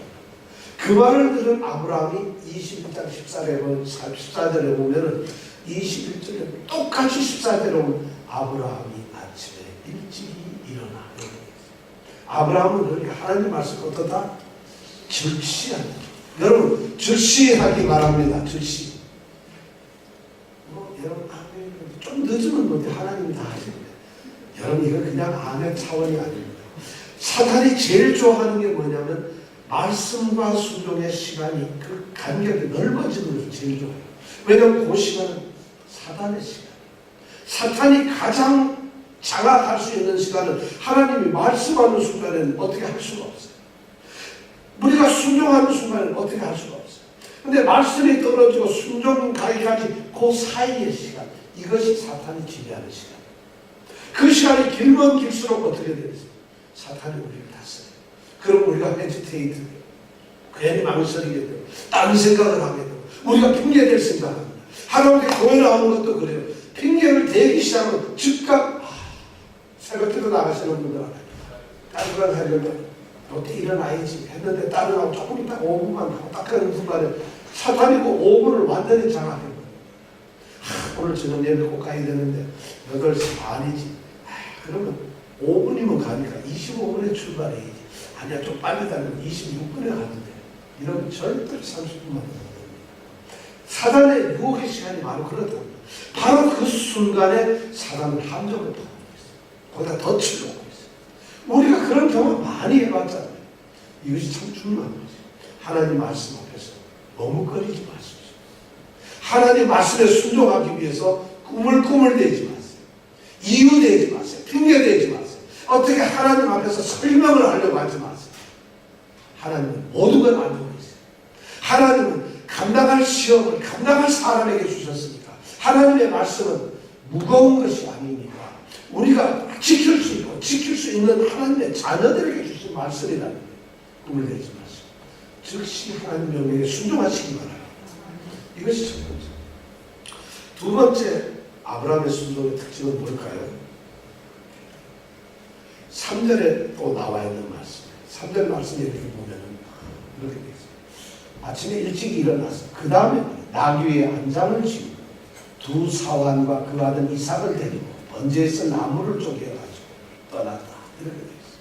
그 말을 들은 아브라함이 21장 14절에 보면은 21절에 똑같이 14절에 보면 아브라함이 아침에 일찍이 일어나. 아브라함은 그렇게 하나님 말씀 어떠다? 즉시한다. 여러분 즉시하기 바랍니다. 즉시. 여러분 좀 늦으면 뭔데 하나님이 다 하십니다. 여러분 이건 그냥 아멘 차원이 아닙니다. 사탄이 제일 좋아하는 게 뭐냐면 말씀과 순종의 시간이 그 간격이 넓어지는 것을 제일 좋아해요. 왜냐하면 그 시간은 사단의 시간. 사탄이 가장 장악할 수 있는 시간은 하나님이 말씀하는 순간에는 어떻게 할 수가 없어요. 우리가 순종하는 순간에는 어떻게 할 수가 없어요. 근데 말씀이 떨어지고 순종 가기까지 그 사이의 시간, 이것이 사탄이 지배하는 시간. 그 시간이 길면 길수록 어떻게 되겠어요? 사탄이 우리를 다스려요. 그럼 우리가 헤지테이트 돼요. 괜히 망설이게 되고 다른 생각을 하게 되고 우리가 핑계댈 생각합니다. 하나님께 교회 나오는 것도 그래요. 핑계를 대기 시작하면 즉각 새벽기도 나가시는 분들 따뜻한 하려면 롯데 일어나야지 했는데 따뜻하고 조금 있다 5분만 하고 딱 그런 순간에 사탄이 그 5분을 완전히 장악해버려요. 오늘 저녁 예배 꼭 가야 되는데 8시 반이지. 그러면 5분이면 가니까 25분에 출발해야지. 아니야 좀 빨리 달리면 26분에 가는데 이러면 절대로 30분만 됩니다. 사단의 유혹의 시간이 바로 그렇다. 바로 그 순간에 사단은 함정을 파고 있어요. 거기다 덫을 놓고 있어요. 우리가 그런 경험 많이 해봤잖아요. 이것이 참 중요한 거죠. 하나님 말씀 앞에서 머뭇거리지 마십시오. 하나님 말씀에 순종하기 위해서 꾸물꾸물대지 마세요. 이유대지 마세요. 핑계대지 마세요. 어떻게 하나님 앞에서 설명을 하려고 하지 마세요. 하나님은 모든 걸 알고 계세요. 하나님은 감당할 시험을 감당할 사람에게 주셨으니까 하나님의 말씀은 무거운 것이 아니니까 우리가 지킬 수 있고 지킬 수 있는 하나님의 자녀들에게 주신 말씀이라는 거예요. 꿈을 내지 마시고 즉시 하나님 명령에 순종하시기 바랍니다. 이것이 첫 번째. 두 번째 아브라함의 순종의 특징은 뭘까요? 3절에 또 나와 있는 말씀. 3절 말씀에 이렇게 보면은 이렇게 되어 있어요. 아침에 일찍 일어나서 그 다음에 나귀 위에 안장을 지고 두 사환과 그 아들 이삭을 데리고 번제에서 나무를 쪼개가지고 떠났다. 이렇게 되어 있어요.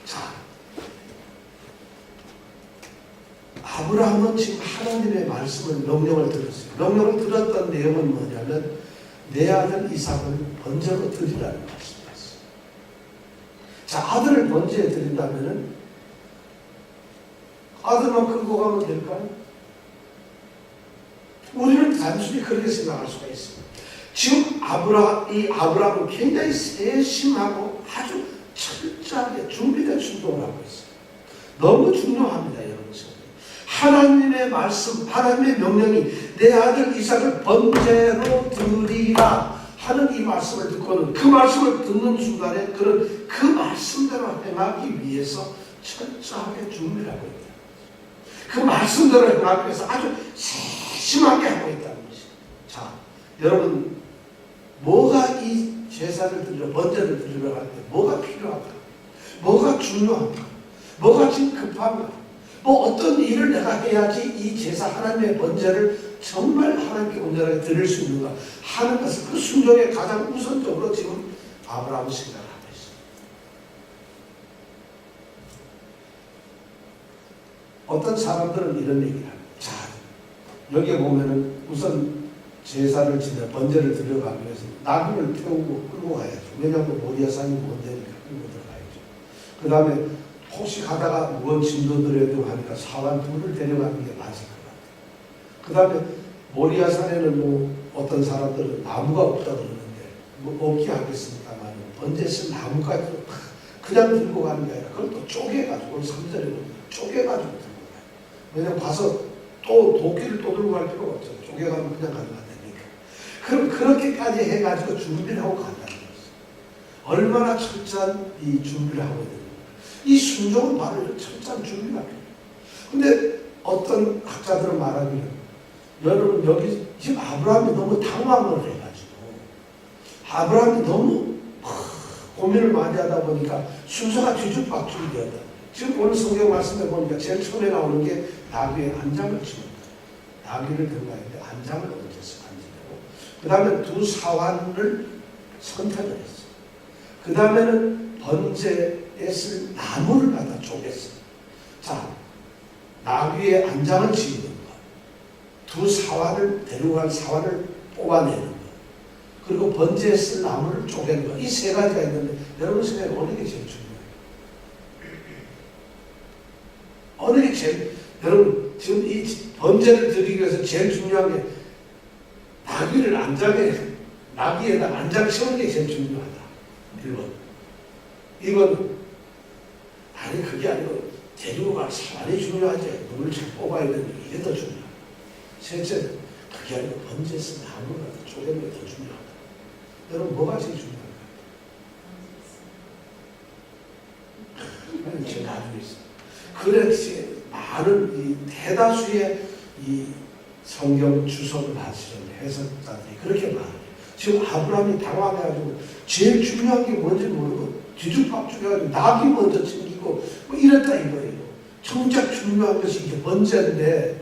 자, 아브라함은 지금 하나님의 말씀을 명령을 들었어요. 명령을 들었던 내용은 뭐냐면 내 아들 이삭을 번제로 드리라는 말씀이었어요. 자, 아들을 번제에 드린다면은 아들만 끌고 가면 될까요? 우리는 단순히 그렇게 생각할 수가 있습니다. 지금 아브라함은 굉장히 세심하고 아주 철저하게 준비된 순종을 하고 있어요. 너무 중요합니다, 여러분. 하나님의 말씀, 하나님의 명령이 내 아들 이삭을 번제로 드리라 하는 이 말씀을 듣고는 그 말씀을 듣는 순간에 그는 그 말씀대로 행하기 위해서 철저하게 준비를 하고 있다. 그 말씀대로 행하기 위해서 아주 세심하게 하고 있다는 것입니다. 자, 여러분 뭐가 이 제사를 드리러 번제를 드리러 갈 때 뭐가 필요한가? 뭐가 중요한가? 뭐가 지금 급한가? 뭐 어떤 일을 내가 해야지 이 제사 하나님의 번제를 정말 하나님께 온전하게 드릴 수 있는가 하는 것을 그 순종에 가장 우선적으로 지금 아브라함은 생각을 하고 있습니다. 어떤 사람들은 이런 얘기를 합니다. 자, 여기에 보면은 우선 제사를 지내 번제를 드려가기 위해서 나귀를 태우고 끌고 가야죠. 왜냐하면 모리아산이 먼데니까 끌고 들어가야죠. 그 다음에 혹시 가다가 무거운 짐도 들어야 되고 하니까 사환 둘을 데려가는 게 맞을 것 같아요. 그 다음에 모리아산에는 뭐 어떤 사람들은 나무가 없다 그러는데 뭐 없게 하겠습니다만 번제 쓸 나무까지 그냥 들고 가는 게 아니라 그걸 또 쪼개가지고 3절에 보면 쪼개가지고 들고 가요. 왜냐면 가서 또 도끼를 또 들고 갈 필요가 없잖아요. 쪼개가면 그냥 가면 안 되니까. 그럼 그렇게까지 해가지고 준비를 하고 간다는 거죠. 얼마나 철저한 이 준비를 하고 있는 이 순종은 바로 이런 철저한 준비가 필요해요. 근데 어떤 학자들은 말하기를 여러분 여기 지금 아브라함이 너무 당황을 해가지고 아브라함이 너무 고민을 많이 하다 보니까 순서가 뒤죽박죽이 되었다. 지금 오늘 성경 말씀에 보니까 제일 처음에 나오는 게 나귀의 안장을 치는다. 나귀를 들고 가는데 안장을 얹어서 안지고 그 다음에 두 사환을 선택을 했어요. 그 다음에는 번제에 쓸 나무를 갖다 쪼갰어요. 자, 나귀의 안장을 지는 것, 두 사환을 데리고 간 사환을 뽑아내는 것, 그리고 번제에 쓸 나무를 쪼개는 것, 이 세 가지가 있는데 여러분 생각에 어느 게 제일 중요해요? 어느 게 제일, 여러분 지금 이 번제를 드리기 위해서 제일 중요한 게 나귀를 안장에, 나귀에다 안장 채우는 게 제일 중요하다. 1번. 이건 아니 그게 아니고 데리고 갈 사람이 중요하지. 누굴 잘 뽑아야 되는 이게 더 중요하다. 셋째, 그게 아니고 번제에 쓴 나무를 쪼개는 게 더 중요하다. 여러분 뭐가 제일 중요한가요? 제가 가지고 있어요. 그렇지 많은 이 대다수의 이 성경 주석을 하시는 해석자들이 그렇게 말해요. 지금 아브라함이 당황해가지고 제일 중요한 게 뭔지 모르고 뒤죽박죽해가지고 낙이 먼저 챙기고 뭐 이랬다 이거예요. 정작 중요한 것이 이게 번제인데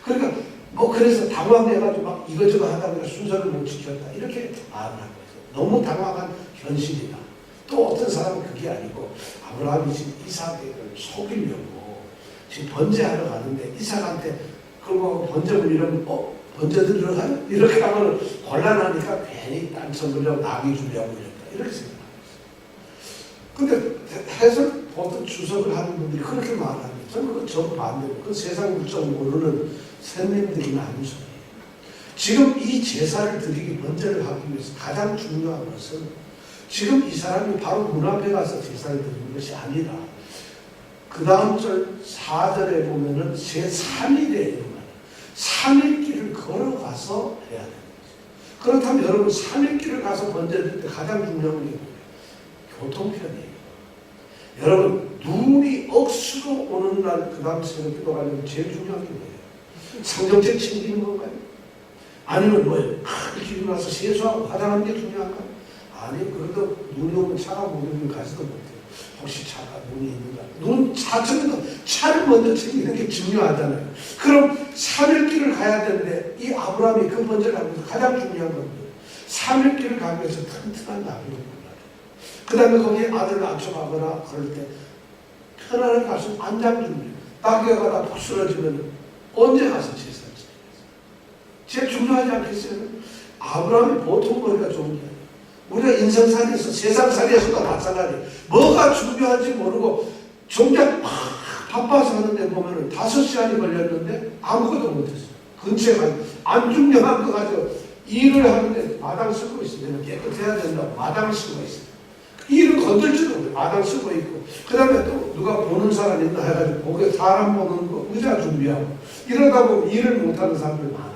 그러니까 뭐 그래서 당황해가지고 막 이것저것 하다 보니까 순서를 못 지켰다 이렇게 말을 하고 있어요. 너무 당황한 현실이다. 또 또 어떤 사람은 그게 아니고 아브라함이 지금 이삭을 속이려고 지금 번제하러 가는데 이삭한테 그거 번제물 이러면 번제 드리러 가요? 이렇게 하면 곤란하니까 괜히 땅 쳐보려고 낙이 주려고 이랬다. 이렇게 생각합니다. 근데 해설 보통 주석을 하는 분들이 그렇게 말합니다. 저는 그거 정반대로 그 세상 물정 모르는 선생님들이 하는 소리예요. 지금 이 제사를 드리기 번제를 하기 위해서 가장 중요한 것은 지금 이 사람이 바로 문 앞에 가서 제사를 드리는 것이 아니라 그 다음 절 4절에 보면은 제3일에 3일 길을 걸어가서 해야 되는 거죠. 그렇다면 여러분 3일 길을 가서 번제 드릴 때 가장 중요한 게 뭐예요? 교통편이에요. 여러분 눈이 억수로 오는 날 그 다음 새벽 기도 가려면 제일 중요한 게 뭐예요? 상정책 챙기는 건가요? 아니면 뭐예요? 이렇게 일어나서 세수하고 화장하는 게 중요한가요? 아니, 그래도 눈이 오면 차가 모르면 가지도 못해요. 혹시 차가 눈이 있는가? 눈 차처럼 차를 먼저 챙기는 게 중요하잖아요. 그럼 3일 길을 가야 되는데 이 아브라함이 그 번제를 하면서 가장 중요한 건데 3일 길을 가기 위해서 튼튼한 나비를 골라요. 그 다음에 거기에 아들을 안쳐가거나 그럴 때 편안하게 갈 수 있는 안장 준비. 나귀가 가다 푹 쓰러지면 언제 가서 제사를 지내겠어요? 제일 중요하지 않겠어요? 아브라함이 보통 머리가 좋은 게 아니에요. 우리가 인생살이에서 세상살이에서도 마찬가지예요. 뭐가 중요한지 모르고 정작 바빠서 하는데 보면은 5시간이 걸렸는데 아무것도 못했어요. 근처에 가서 안 중요한 거 가지고 일을 하는데 마당 쓰고 있어요. 깨끗해야 된다고 마당을 쓰고 있어요. 일을 건들지도 못해요. 마당 쓰고 있고 그 다음에 또 누가 보는 사람 있나 해가지고 거기에 사람 보는 거 의자 준비하고 이러다 보면 일을 못하는 사람들 많아요.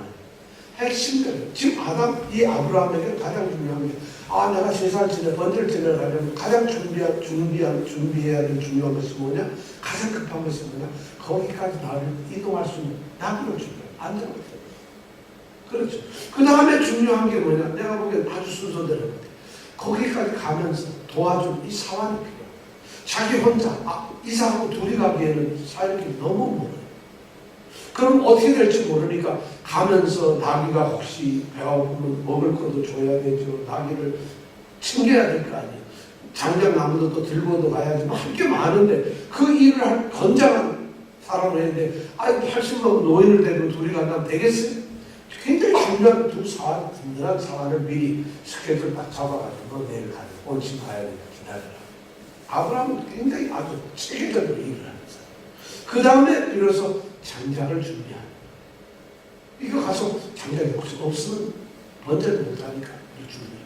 핵심들 지금 이 아브라함에게 가장 중요한 게 내가 제사를 지내 번제를 지내려 가려면 가장 준비해야 될 중요한 것이 뭐냐? 가장 급한 것이 뭐냐? 거기까지 나를 이동할 수 있는 나비를 준비해요. 안전을 해요. 그렇죠. 그 다음에 중요한 게 뭐냐? 내가 보기엔 아주 순서대로 거기까지 가면서 도와준 이 사환이 필요해요. 자기 혼자 이삭하고 둘이 가기에는 사일길이 너무 멀어요. 그럼 어떻게 될지 모르니까 가면서 나귀가 혹시 배가 고프면 먹을 것도 줘야 되죠. 나귀를 챙겨야 될 거 아니에요. 장작나무도 또 들고도 가야지. 할 게 많은데 그 일을 할 건장한 사람을 했는데 80만 노인을 데리고 둘이 간다면 되겠어요? 굉장히 중요한 두 사활, 든든한 사활을 미리 스케줄 딱 잡아가지고 내일 가야 돼. 온심 가야 되니까 기다려라. 아브라함은 굉장히 아주 체계적으로 일을 하는 사람. 그 다음에 비로소 장작을 준비하는. 이거 가서 장작이 혹시 없으면 번제를 못하니까 준비해요.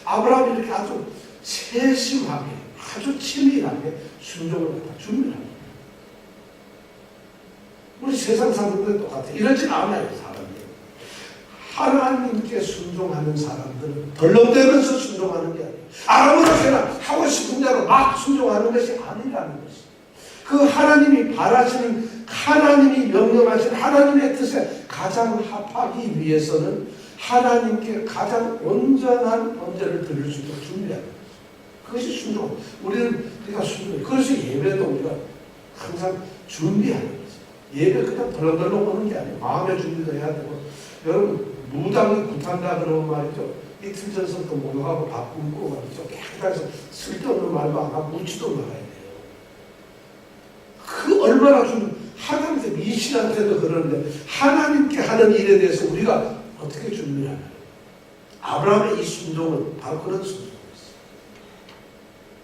아브라함이 이렇게 아주 세심하게, 아주 치밀하게 순종을 갖다 준비를 합니다. 우리 세상 사람들은 똑같아요. 이러진 않아요, 사람들이. 하나님께 순종하는 사람들은 덜렁대면서 순종하는 게 아니에요. 아무렇게나 하고 싶은 대로 막 순종하는 것이 아니라는 것이에요. 그 하나님이 바라시는 하나님이 명령하신 하나님의 뜻에 가장 합하기 위해서는 하나님께 가장 온전한 번제를 드릴 수 있도록 준비하는 거죠. 그것이 순종. 우리는 그러니까 순종. 그래서 예배도 우리가 항상 준비하는 거죠. 예배 그냥 덜렁덜렁 오는 게 아니에요. 마음의 준비도 해야 되고. 여러분 무당이 굿한다 그러면 말이죠. 이틀 전서부터 목욕하고 밥 굶고 말이죠. 깨끗해서 쓸데없는 말도 안 하고 묻지도 말아야 돼요. 그 얼마나 좀 하나님한테 미신한테도 그러는데 하나님께 하는 일에 대해서 우리가 어떻게 준비하나요? 아브라함의 이 순종은 바로 그런 순종이었어요.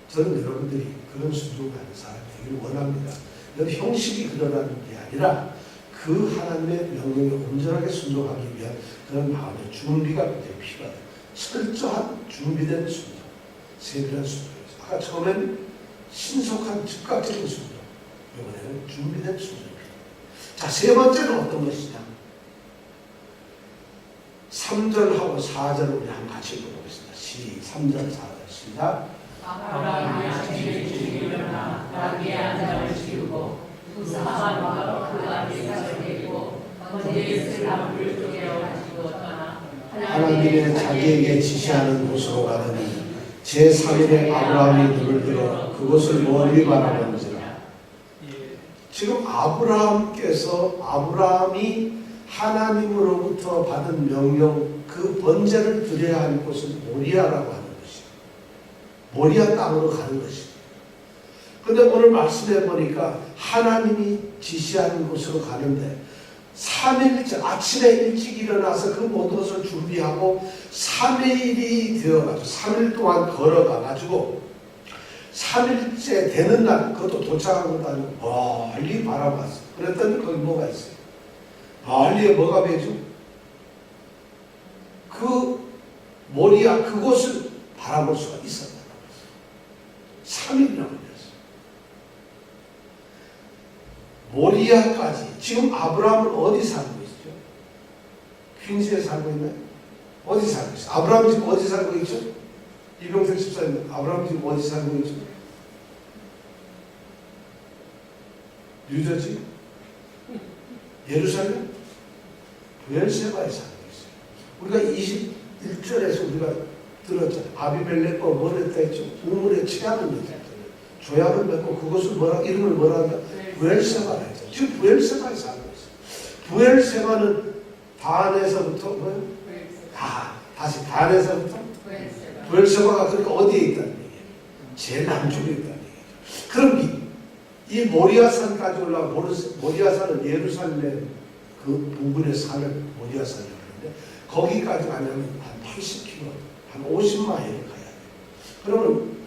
저는 여러분들이 그런 순종하는 사람이 되기를 원합니다. 이건 형식이 그러라는 게 아니라 그 하나님의 명령에 온전하게 순종하기 위한 그런 마음의 준비가 굉장히 필요하다. 철저한 준비된 순종, 세밀한 순종이었어요. 아까 처음엔 신속한 즉각적인 순종, 이번에는 준비된 순종입니다. 자, 세 번째는 어떤 것이냐? 3절하고 4절을 우리 한번 같이 읽어보겠습니다. 3절, 4절 시작. 아브라함이 아침에 일어나 나귀의 안장을 씌우고 두 사람과 그 아들 이삭을 데리고 번제에 쓸 나무를 쪼개어 가지고 떠나 하나님의 자기에게 지시하는 곳으로 가더니 제3일에 아브라함이 눈을 들어 그곳을 멀리 바라본지라. 지금 아브라함이 하나님으로부터 받은 명령, 그 번제를 드려야 할 곳은 모리아라고 하는 것이에요. 모리아 땅으로 가는 것입니다. 근데 오늘 말씀해 보니까 하나님이 지시하는 곳으로 가는데 3일째 아침에 일찍 일어나서 그 모든 것을 준비하고 3일이 되어가지고 3일 동안 걸어가가지고 3일째 되는 날, 그것도 도착한 것도 아니고 멀리 바라봤어요. 그랬더니 거기 뭐가 있어요? 멀리에 뭐가 보이죠? 그 모리아 그곳을 바라볼 수가 있었다. 3일이나 걸렸어요. 모리아까지. 지금 아브라함은 어디 살고 있죠? 퀸즈에 살고 있나요? 어디 살고 있어요? 아브라함 지금 어디 살고 있죠? 이병택 집사님, 아브라함 지금 어디 살고 있죠? 뉴저지? 예루살렘? 부엘세바에 살고 있어요. 우리가 21절에서 우리가 들었잖아요. 아비멜렉과 뭘 했다 했죠? 우물에 취약을 맺었잖아요. 조약을 맺고 그것을 이름을 뭐라 한다? 부엘세바라 했죠. 지금 부엘세바에 살고 있어요. 부엘세바는 단에서부터 뭐예요? 다시 단에서부터 부엘세바가 그러니까 어디에 있다는 얘기예요? 제일 남쪽에 있다는 얘기죠. 그럼 이 모리아산까지 올라가 모리아산은 예루살렘 그 부분의 산을 모리아산이라고 하는데 거기까지 가려면 한 80km, 한 50마일을 가야 돼요. 그러면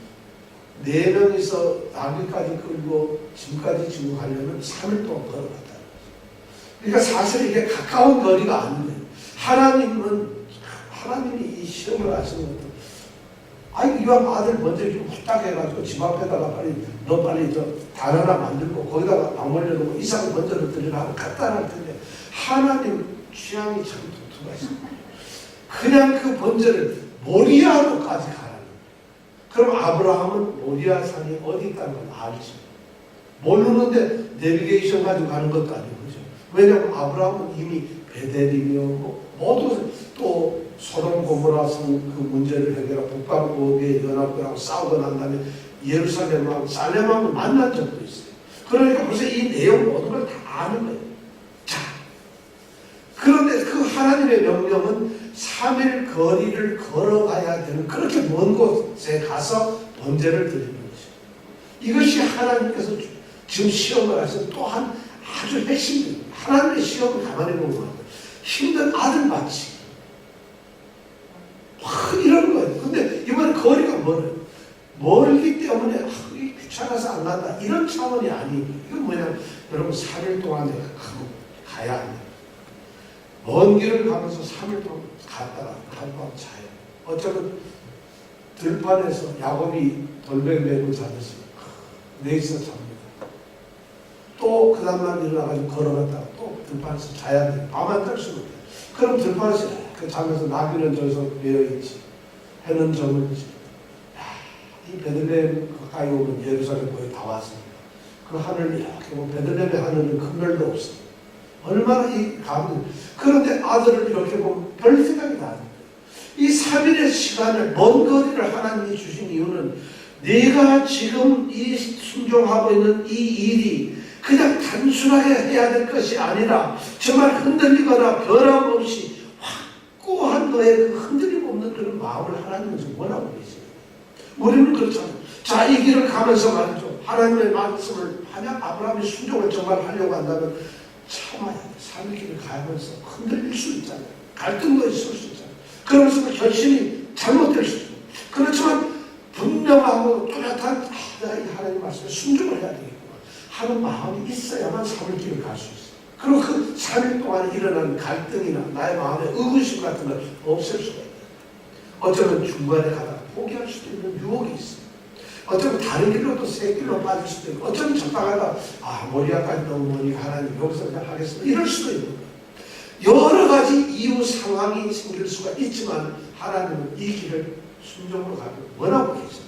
4명이서 나귀까지 끌고 짐까지 지고 가려면 3일 동안 걸어갔다는 거죠. 그러니까 사실 이게 가까운 거리가 아니에요. 하나님이 이 시험을 하시는 것도 이왕 아들 먼저 좀 후딱 해가지고 집 앞에다가 너 빨리 단 하나 만들고 거기다가 막걸리 넣고 이삭을 먼저 넣으려고 하고 갖다 할 텐데 하나님 취향이 참 독특하십니다. 그냥 그 번제를 모리아로까지 가라는 거예요. 그럼 아브라함은 모리아 산이 어디 있다는 걸 알지. 모르는데 내비게이션 가지고 가는 것도 아니고 그죠. 왜냐하면 아브라함은 이미 베델이며 모두 또 소돔 고모라 그 문제를 해결하고 북방국의 연합군하고 싸우고 난 다음에 예루살렘하고 살렘하고 만난 적도 있어요. 그러니까 벌써 이 내용 모든 걸 다 아는 거예요. 자, 그런데 그 하나님의 명령은 3일 거리를 걸어가야 되는 그렇게 먼 곳에 가서 번제를 드리는 것입니다. 이것이 하나님께서 지금 시험을 하신 또한 아주 핵심입니다. 하나님의 시험을 가만히 보면 힘든 아들 맞지. 이러는 거예요. 근데 이번에 거리가 멀기 때문에 귀찮아서 안 간다. 이런 차원이 아니에요. 이건 뭐냐면 여러분 3일 동안 내가 가야 합니다. 먼 길을 가면서 3일 동안 갔다가 하룻밤 자요. 어쩌면 들판에서 야곱이 돌백 메고 자듯이 내서 잡니다. 또 그 다음날 일어나가지고 걸어갔다가 또 들판에서 자야 돼요. 밤안 잘 수는 없어요. 그럼 들판에서 자면서 나귀는 저기서 매여있지. 해는 저물지. 이 베들레헴 가까이 오면 예루살렘 거의 다 왔습니다. 그 하늘 이렇게 보면 베들레헴의 하늘은 큰 별도 없습니다. 얼마나 이 가면 그런데 아들을 이렇게 보면 별 생각이 나는 거예요. 이 3일의 시간을 먼 거리를 하나님이 주신 이유는 네가 지금 이 순종하고 있는 이 일이 그냥 단순하게 해야 될 것이 아니라 정말 흔들리거나 변함없이 확고한 너의 그 흔들림 없는 그런 마음을 하나님은 원하고 계세요. 우리는 그렇잖아요. 자, 이 길을 가면서 말이죠. 하나님의 말씀을 만약 아브라함이 순종을 정말 하려고 한다면 참아야 돼. 3일 길을 가면서 흔들릴 수 있잖아요. 갈등도 있을 수 있잖아요. 그러면서 그 결심이 잘못될 수 있어요. 그렇지만 분명하고 뚜렷한 하나님 말씀에 순종을 해야 되겠구나 하는 마음이 있어야만 3일 길을 갈 수 있어요. 그리고 그 3일 동안 일어나는 갈등이나 나의 마음의 의구심 같은 걸 없앨 수가 있어요. 어쩌면 중간에 가다가 포기할 수도 있는 유혹이 있어요. 어쩌면 다른 길로 또 새 길로 빠질 수도 있고 어쩌면 적당하다 모리아까지 너무 머니 하나님 여기서 그냥 하겠습니다. 이럴 수도 있는 거예요. 여러 가지 이유 상황이 생길 수가 있지만 하나님은 이 길을 순종으로 가고 원하고 계세요.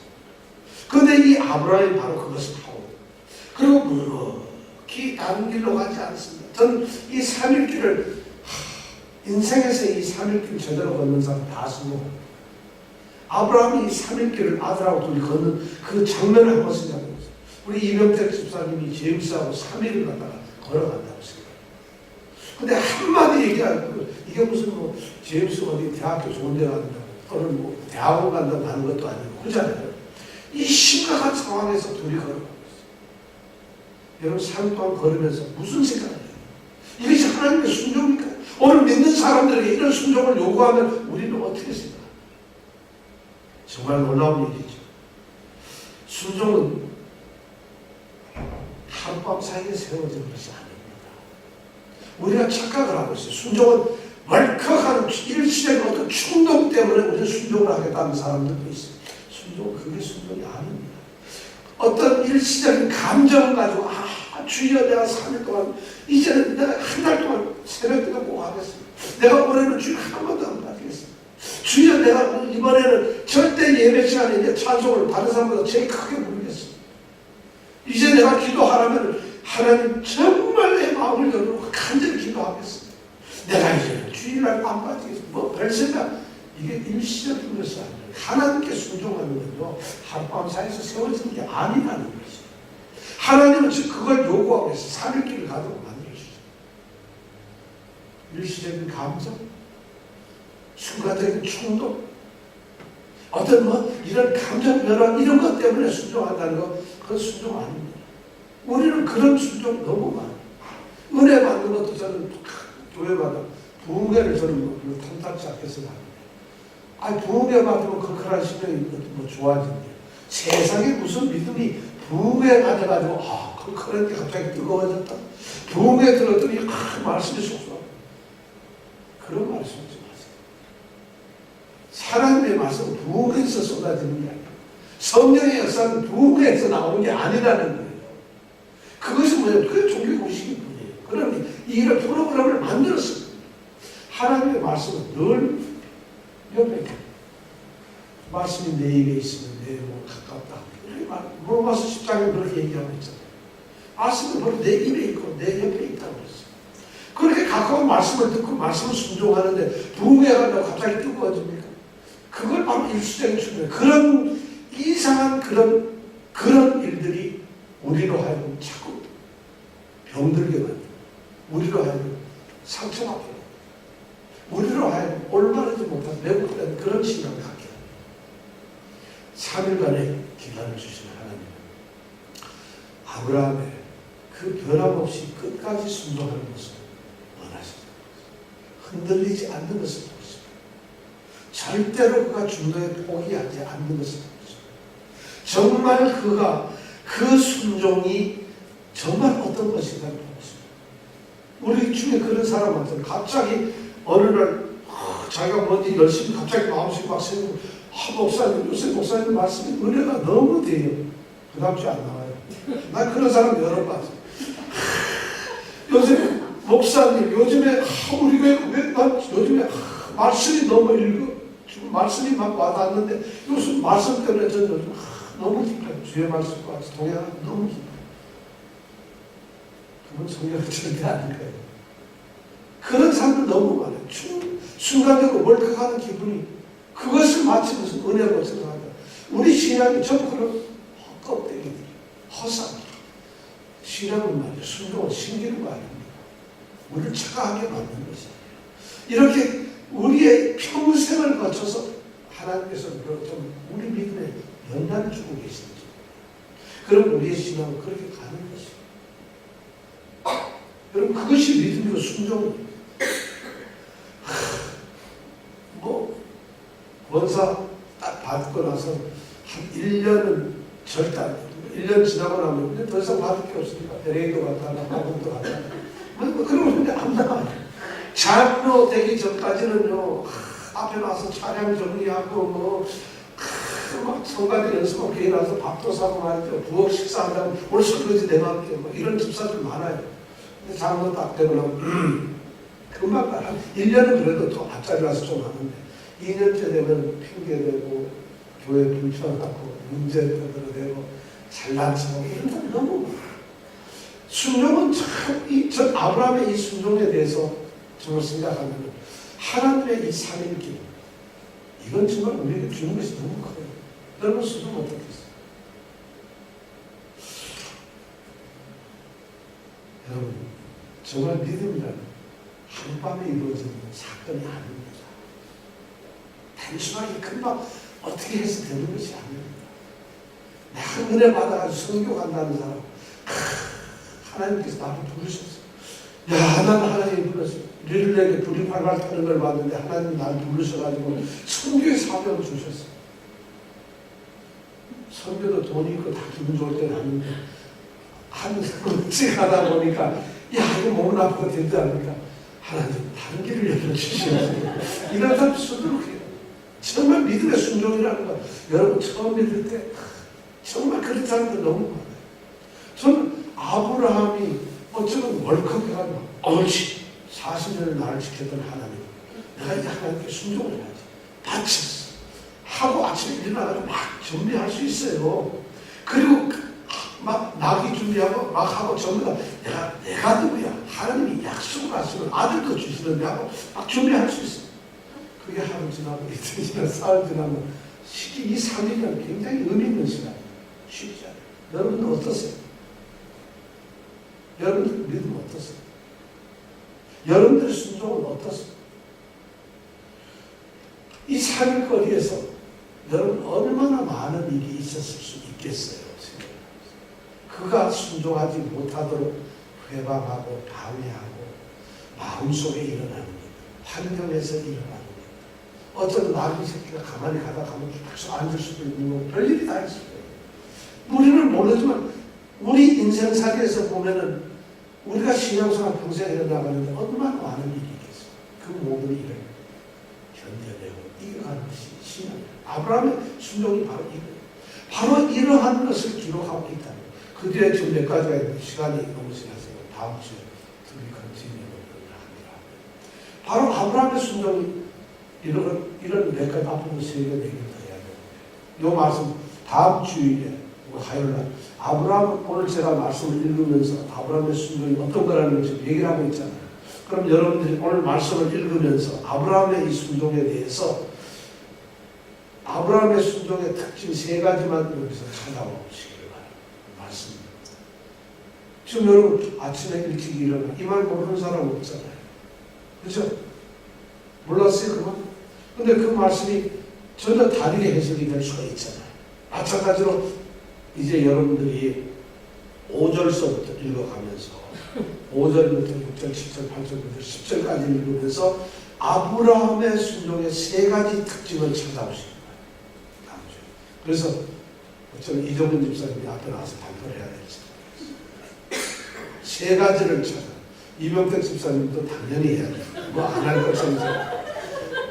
그런데 이 아브라함이 바로 그것을 하고 그리고 다른 길로 가지 않습니다. 저는 이 3일 길을 인생에서 이 3일 길 제대로 걷는 사람 다 성공합니다. 아브라함이 이 3일 길을 아들하고 둘이 걷는 그 장면을 한번 생각해보세요. 우리 이병택 집사님이 제임스하고 3일을 갔다가 걸어간다고 생각해요. 근데 한마디 얘기하고 이게 무슨 제임스 어디 대학교 좋은 데 간다고 또는 대학원 간다고 하는 것도 아니고 그렇잖아요. 이 심각한 상황에서 둘이 걸어가고 있어요. 여러분 삶 동안 걸으면서 무슨 생각을 해요? 이것이 하나님의 순종입니까? 오늘 믿는 사람들에게 이런 순종을 요구하면 우리는 어떻게 생각합니까? 정말 놀라운 일이죠. 순종은 하룻밤 사이에 세워진 것이 아닙니다. 우리가 착각을 하고 있어요. 순종은 멀컥한 일시적인 어떤 충동 때문에 우리는 순종을 하겠다는 사람들도 있어요. 순종은 그게 순종이 아닙니다. 어떤 일시적인 감정을 가지고 주여 내가 3일 동안 이제는 내가 한 달 동안 새벽기도 꼭 하겠습니다. 내가 올해는 주일 한 번도 안 빠지겠습니다. 주여 내가 이번에는 절대 예배 시간에 이제 찬송을 다른 사람보다 제일 크게 부르겠습니다. 이제 내가 기도하라면 하나님 정말 내 마음을 열고 간절히 기도하겠습니다. 내가 이제는 주일날 안 빠지겠습니다. 뭐 별 생각, 이게 일시적인 것이 아니라 하나님께 순종하는 건요 하룻밤 사이에서 세워지는 게 아니라는 것이죠. 하나님은 즉 그걸 요구하고 있어요. 3일길을 가도록 만들어주죠. 일시적인 감정, 순간적인 충동, 어떤 이런 감정 변화 이런 것 때문에 순종한다는 거 그건 순종 아닙니다. 우리는 그런 순종 너무 많아요. 은혜 받는 것도 저는 교회마다 부흥회를 저는 탐탁지 않겠어요. 부흥회 받으면 그런 신경이 좋아진대요. 세상에 무슨 믿음이 부흥회 가져가지고 그런 게 갑자기 뜨거워졌다. 부흥회 들었더니 말씀이 쏙쏙. 그런 말씀 하지 마세요. 하나님의 말씀은 부흥회에서 쏟아지는 게 아니에요. 성령의 역사는 부흥회에서 나오는 게 아니라는 거예요. 그것이 뭐냐면 그게 종교의식일 뿐이에요. 그러니 이런 프로그램을 만들었습니다. 하나님의 말씀은 늘 옆에 있다. 말씀이 내 입에 있으면 내 몸 가깝다. 로마서 10장에 그렇게 얘기하고 있잖아요. 말씀은 바로 내 입에 있고 내 옆에 있다고 그랬어요. 그렇게 가까운 말씀을 듣고 말씀을 순종하는데 부흥회 가려고 갑자기 뜨거워집니까? 그걸 바로 일시적인 충동. 그런 이상한 그런 일들이 우리로 하여금 자꾸 병들게 만들고 우리로 하여금 상처받게 만들고 우리로 하여금 올바르지 못한 왜곡된 그런 신앙을 갖게 합니다. 3일간의 기간을 주신 하나님은 아브라함의 그 변함없이 끝까지 순종하는 모습을 원하십니다. 흔들리지 않는 것을 보십니다. 절대로 그가 중도에 포기하지 않는 것을 보십니다. 정말 그가 그 순종이 정말 어떤 것인가 보십니다. 우리 중에 그런 사람한테는 갑자기 어느 날 자기가 뭔지 열심히 갑자기 마음속에 막 생기고 목사님 요새 목사님 말씀이 은혜가 너무 돼요. 그 다음 주에 안 나와요. 난 그런 사람 여러 번 봤어요. 요새 목사님 요즘에 우리 난 요즘에 말씀이 너무 읽어 지금 말씀이 막 와닿는데 요즘 말씀 때문에 저는 요즘 너무 기뻐요. 주의 말씀과 동행하는 너무 기뻐요. 그건 성경은 절대 아닐 거예요. 그런 사람들 너무 많아요. 순간적으로 월컥하는 기분이 그것을 마치 무슨 은혜라고 생각한다. 우리 신앙이 전부 그런 껍데기들이 허상. 신앙은 말이에요. 순종은 신기루가 아닙니다. 우리를 착각하게 만드는 것이에요. 이렇게 우리의 평생을 거쳐서 하나님께서 좀 우리 믿음에 영향을 주고 계시는 거죠. 그럼 우리의 신앙은 그렇게 가는 것이에요. 여러분 그것이 믿음이고 순종입니다. 원사 딱 받고 나서 한 1년은 절대 안 돼요. 1년 지나고 나면 더 이상 받을 게 없으니까 LA도 갔다 한국도 갔다 그러면 근데 안 나와요. 장로 되기 전까지는요 앞에 나서 차량 정리하고 막 성가대 연습하고 교회 나서 밥도 사고 말이죠. 부엌 식사한다고 오늘 설거지 내가 할게요. 이런 집사들 많아요. 근데 장로 딱 되고 나면 금방 한 1년은 그래도 또 앞자리라서 좀 하는데 2년째 되면 핑계대고 교회 불편하고 문제 떠들어대고 잘난 척하고 이런 사람이 너무 많아요. 순종은 전 아브라함의 이 순종에 대해서 정말 생각하면 하나님의 이 3일길 이건 정말 우리에게 주는 것이 너무 커요. 여러분 순종 어떻게 했어요? 여러분 정말 믿음이라는 한밤에 이루어지는 사건이 아닙니다. 단순하게 금방 어떻게 해서 되는 것이 아닙니다. 내가 은혜 받아가지고 선교 간다는 사람, 하나님께서 나를 부르셨어. 야, 나는 하나님이 불렀어. 릴레이에 불이 활활 타는 걸 봤는데 하나님 나를 부르셔가지고 선교의 사명을 주셨어. 선교도 돈이 있고 다 기분 좋을 때는 하는데 한 번씩 하다 보니까 야, 이거 몸은 아프고 된다 하니까 하나님 다른 길을 열어주시옵소서. 이런 사람 수두룩해요. 정말 믿음의 순종이라는 거 여러분 처음 믿을 때 정말 그런 사람들 너무 많아요. 저는 아브라함이 어쩌면 월컵해가지고 옳지 40년을 나를 지켰던 하나님, 내가 이제 하나님께 순종을 해야지 다쳤어 하고 아침에 일어나가지고 막 준비할 수 있어요. 그리고 막 나기 준비하고 막 하고 전부 다 내가 누구야, 하나님이 약속을 하시면 아들도 주시는데 하고 막 준비할 수 있어요. 그게 하루 지나고 이틀 지나고 사흘 지나고 이 3일은 굉장히 의미 있는 시간, 쉽지 않아요. 여러분은 어떠세요? 여러분들 믿음 어떠세요? 여러분들의 순종은 어떠세요? 이 3일 거리에서 여러분 얼마나 많은 일이 있었을 수 있겠어요? 그가 순종하지 못하도록 회방하고 방해하고 마음속에 일어나는 것, 환경에서 일어나는 것. 어떤 나비 새끼가 가만히 가다 가면 계속 앉을 수도 있는 거, 별일이 다 있을 거예요. 우리는 모르지만 우리 인생살이에서 보면은 우리가 신앙생활 평생 해나가는데 얼마나 많은 일이 있겠어요. 그 모든 일을 견뎌내고 이겨가는 것이 신앙이에요. 아브라함의 순종이 바로 이거예요. 바로 이러한 것을 기록하고 있다. 그 뒤에 지금 몇 가지가 있는데 시간이 너무 지나서 다음 주에 둘이 컨티뉴를 합니다. 바로 아브라함의 순종이 이런 몇 가지 앞으로 세계 얘기를 해야 돼요. 이 말씀 다음 주일에 화요일날 아브라함, 오늘 제가 말씀을 읽으면서 아브라함의 순종이 어떤 거라는 것을 얘기를 하고 있잖아요. 그럼 여러분들이 오늘 말씀을 읽으면서 아브라함의 이 순종에 대해서 아브라함의 순종의 특징 3가지만 여기서 찾아보시길 바랍니다. 말씀. 지금 여러분 아침에 일찍 일어나 이 말 모르는 사람 없잖아요. 그렇죠? 몰랐어요 그만? 근데 그 말씀이 전혀 다르게 해석이 될 수가 있잖아요. 마찬가지로 이제 여러분들이 5절서부터 읽어가면서 5절부터 6절, 7절, 8절부터 10절까지 읽으면서 아브라함의 순종의 3가지 특징을 찾아보시는 거예요. 그래서 저는 이정근 집사님이 앞에 나와서 발표를 해야 될지 3가지를 찾아. 이명택 집사님도 당연히 해야 돼요. 뭐 안 할 것처럼.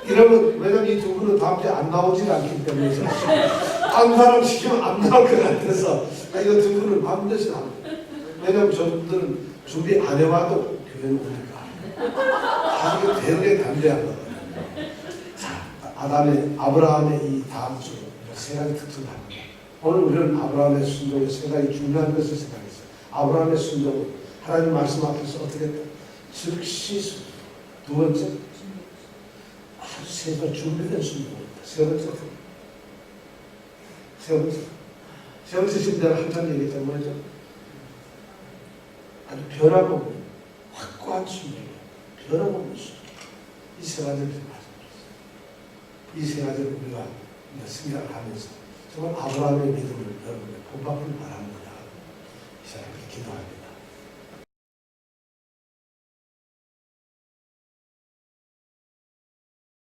이러면 왜냐면 이 두 분은 다음 주에 안 나오질 않기 때문에 한 사람 시키면 안 나올 것 같아서 이거 두 분은 반드시 나옵니다. 왜냐면 저분들은 준비 안 해와도 교회는 오니까 아주 대단히 담대한 거거든요. 자, 아브라함의 이 다음 주 3가지 특징을 합니다. 오늘 우리는 아브라함의 순종의 3가지 중요한 것을 생각했어요. 아브라함의 순종은 하나님 말씀 앞에서 어떻게 했다? 즉시 순종. 두 번째, 아주 세번 준비된 순종입니다. 세 번째 지금 내가 한참 얘기했던 뭐죠? 아주 변함없는 확고한 순종이에요. 변함없는 순종. 이 3가지를 말씀드렸어요. 이 3가지를 우리가 생각을 하면서 정말 아브라함의 믿음을 여러분들 본받길 바랍니다. 이 사람이 기도합니다.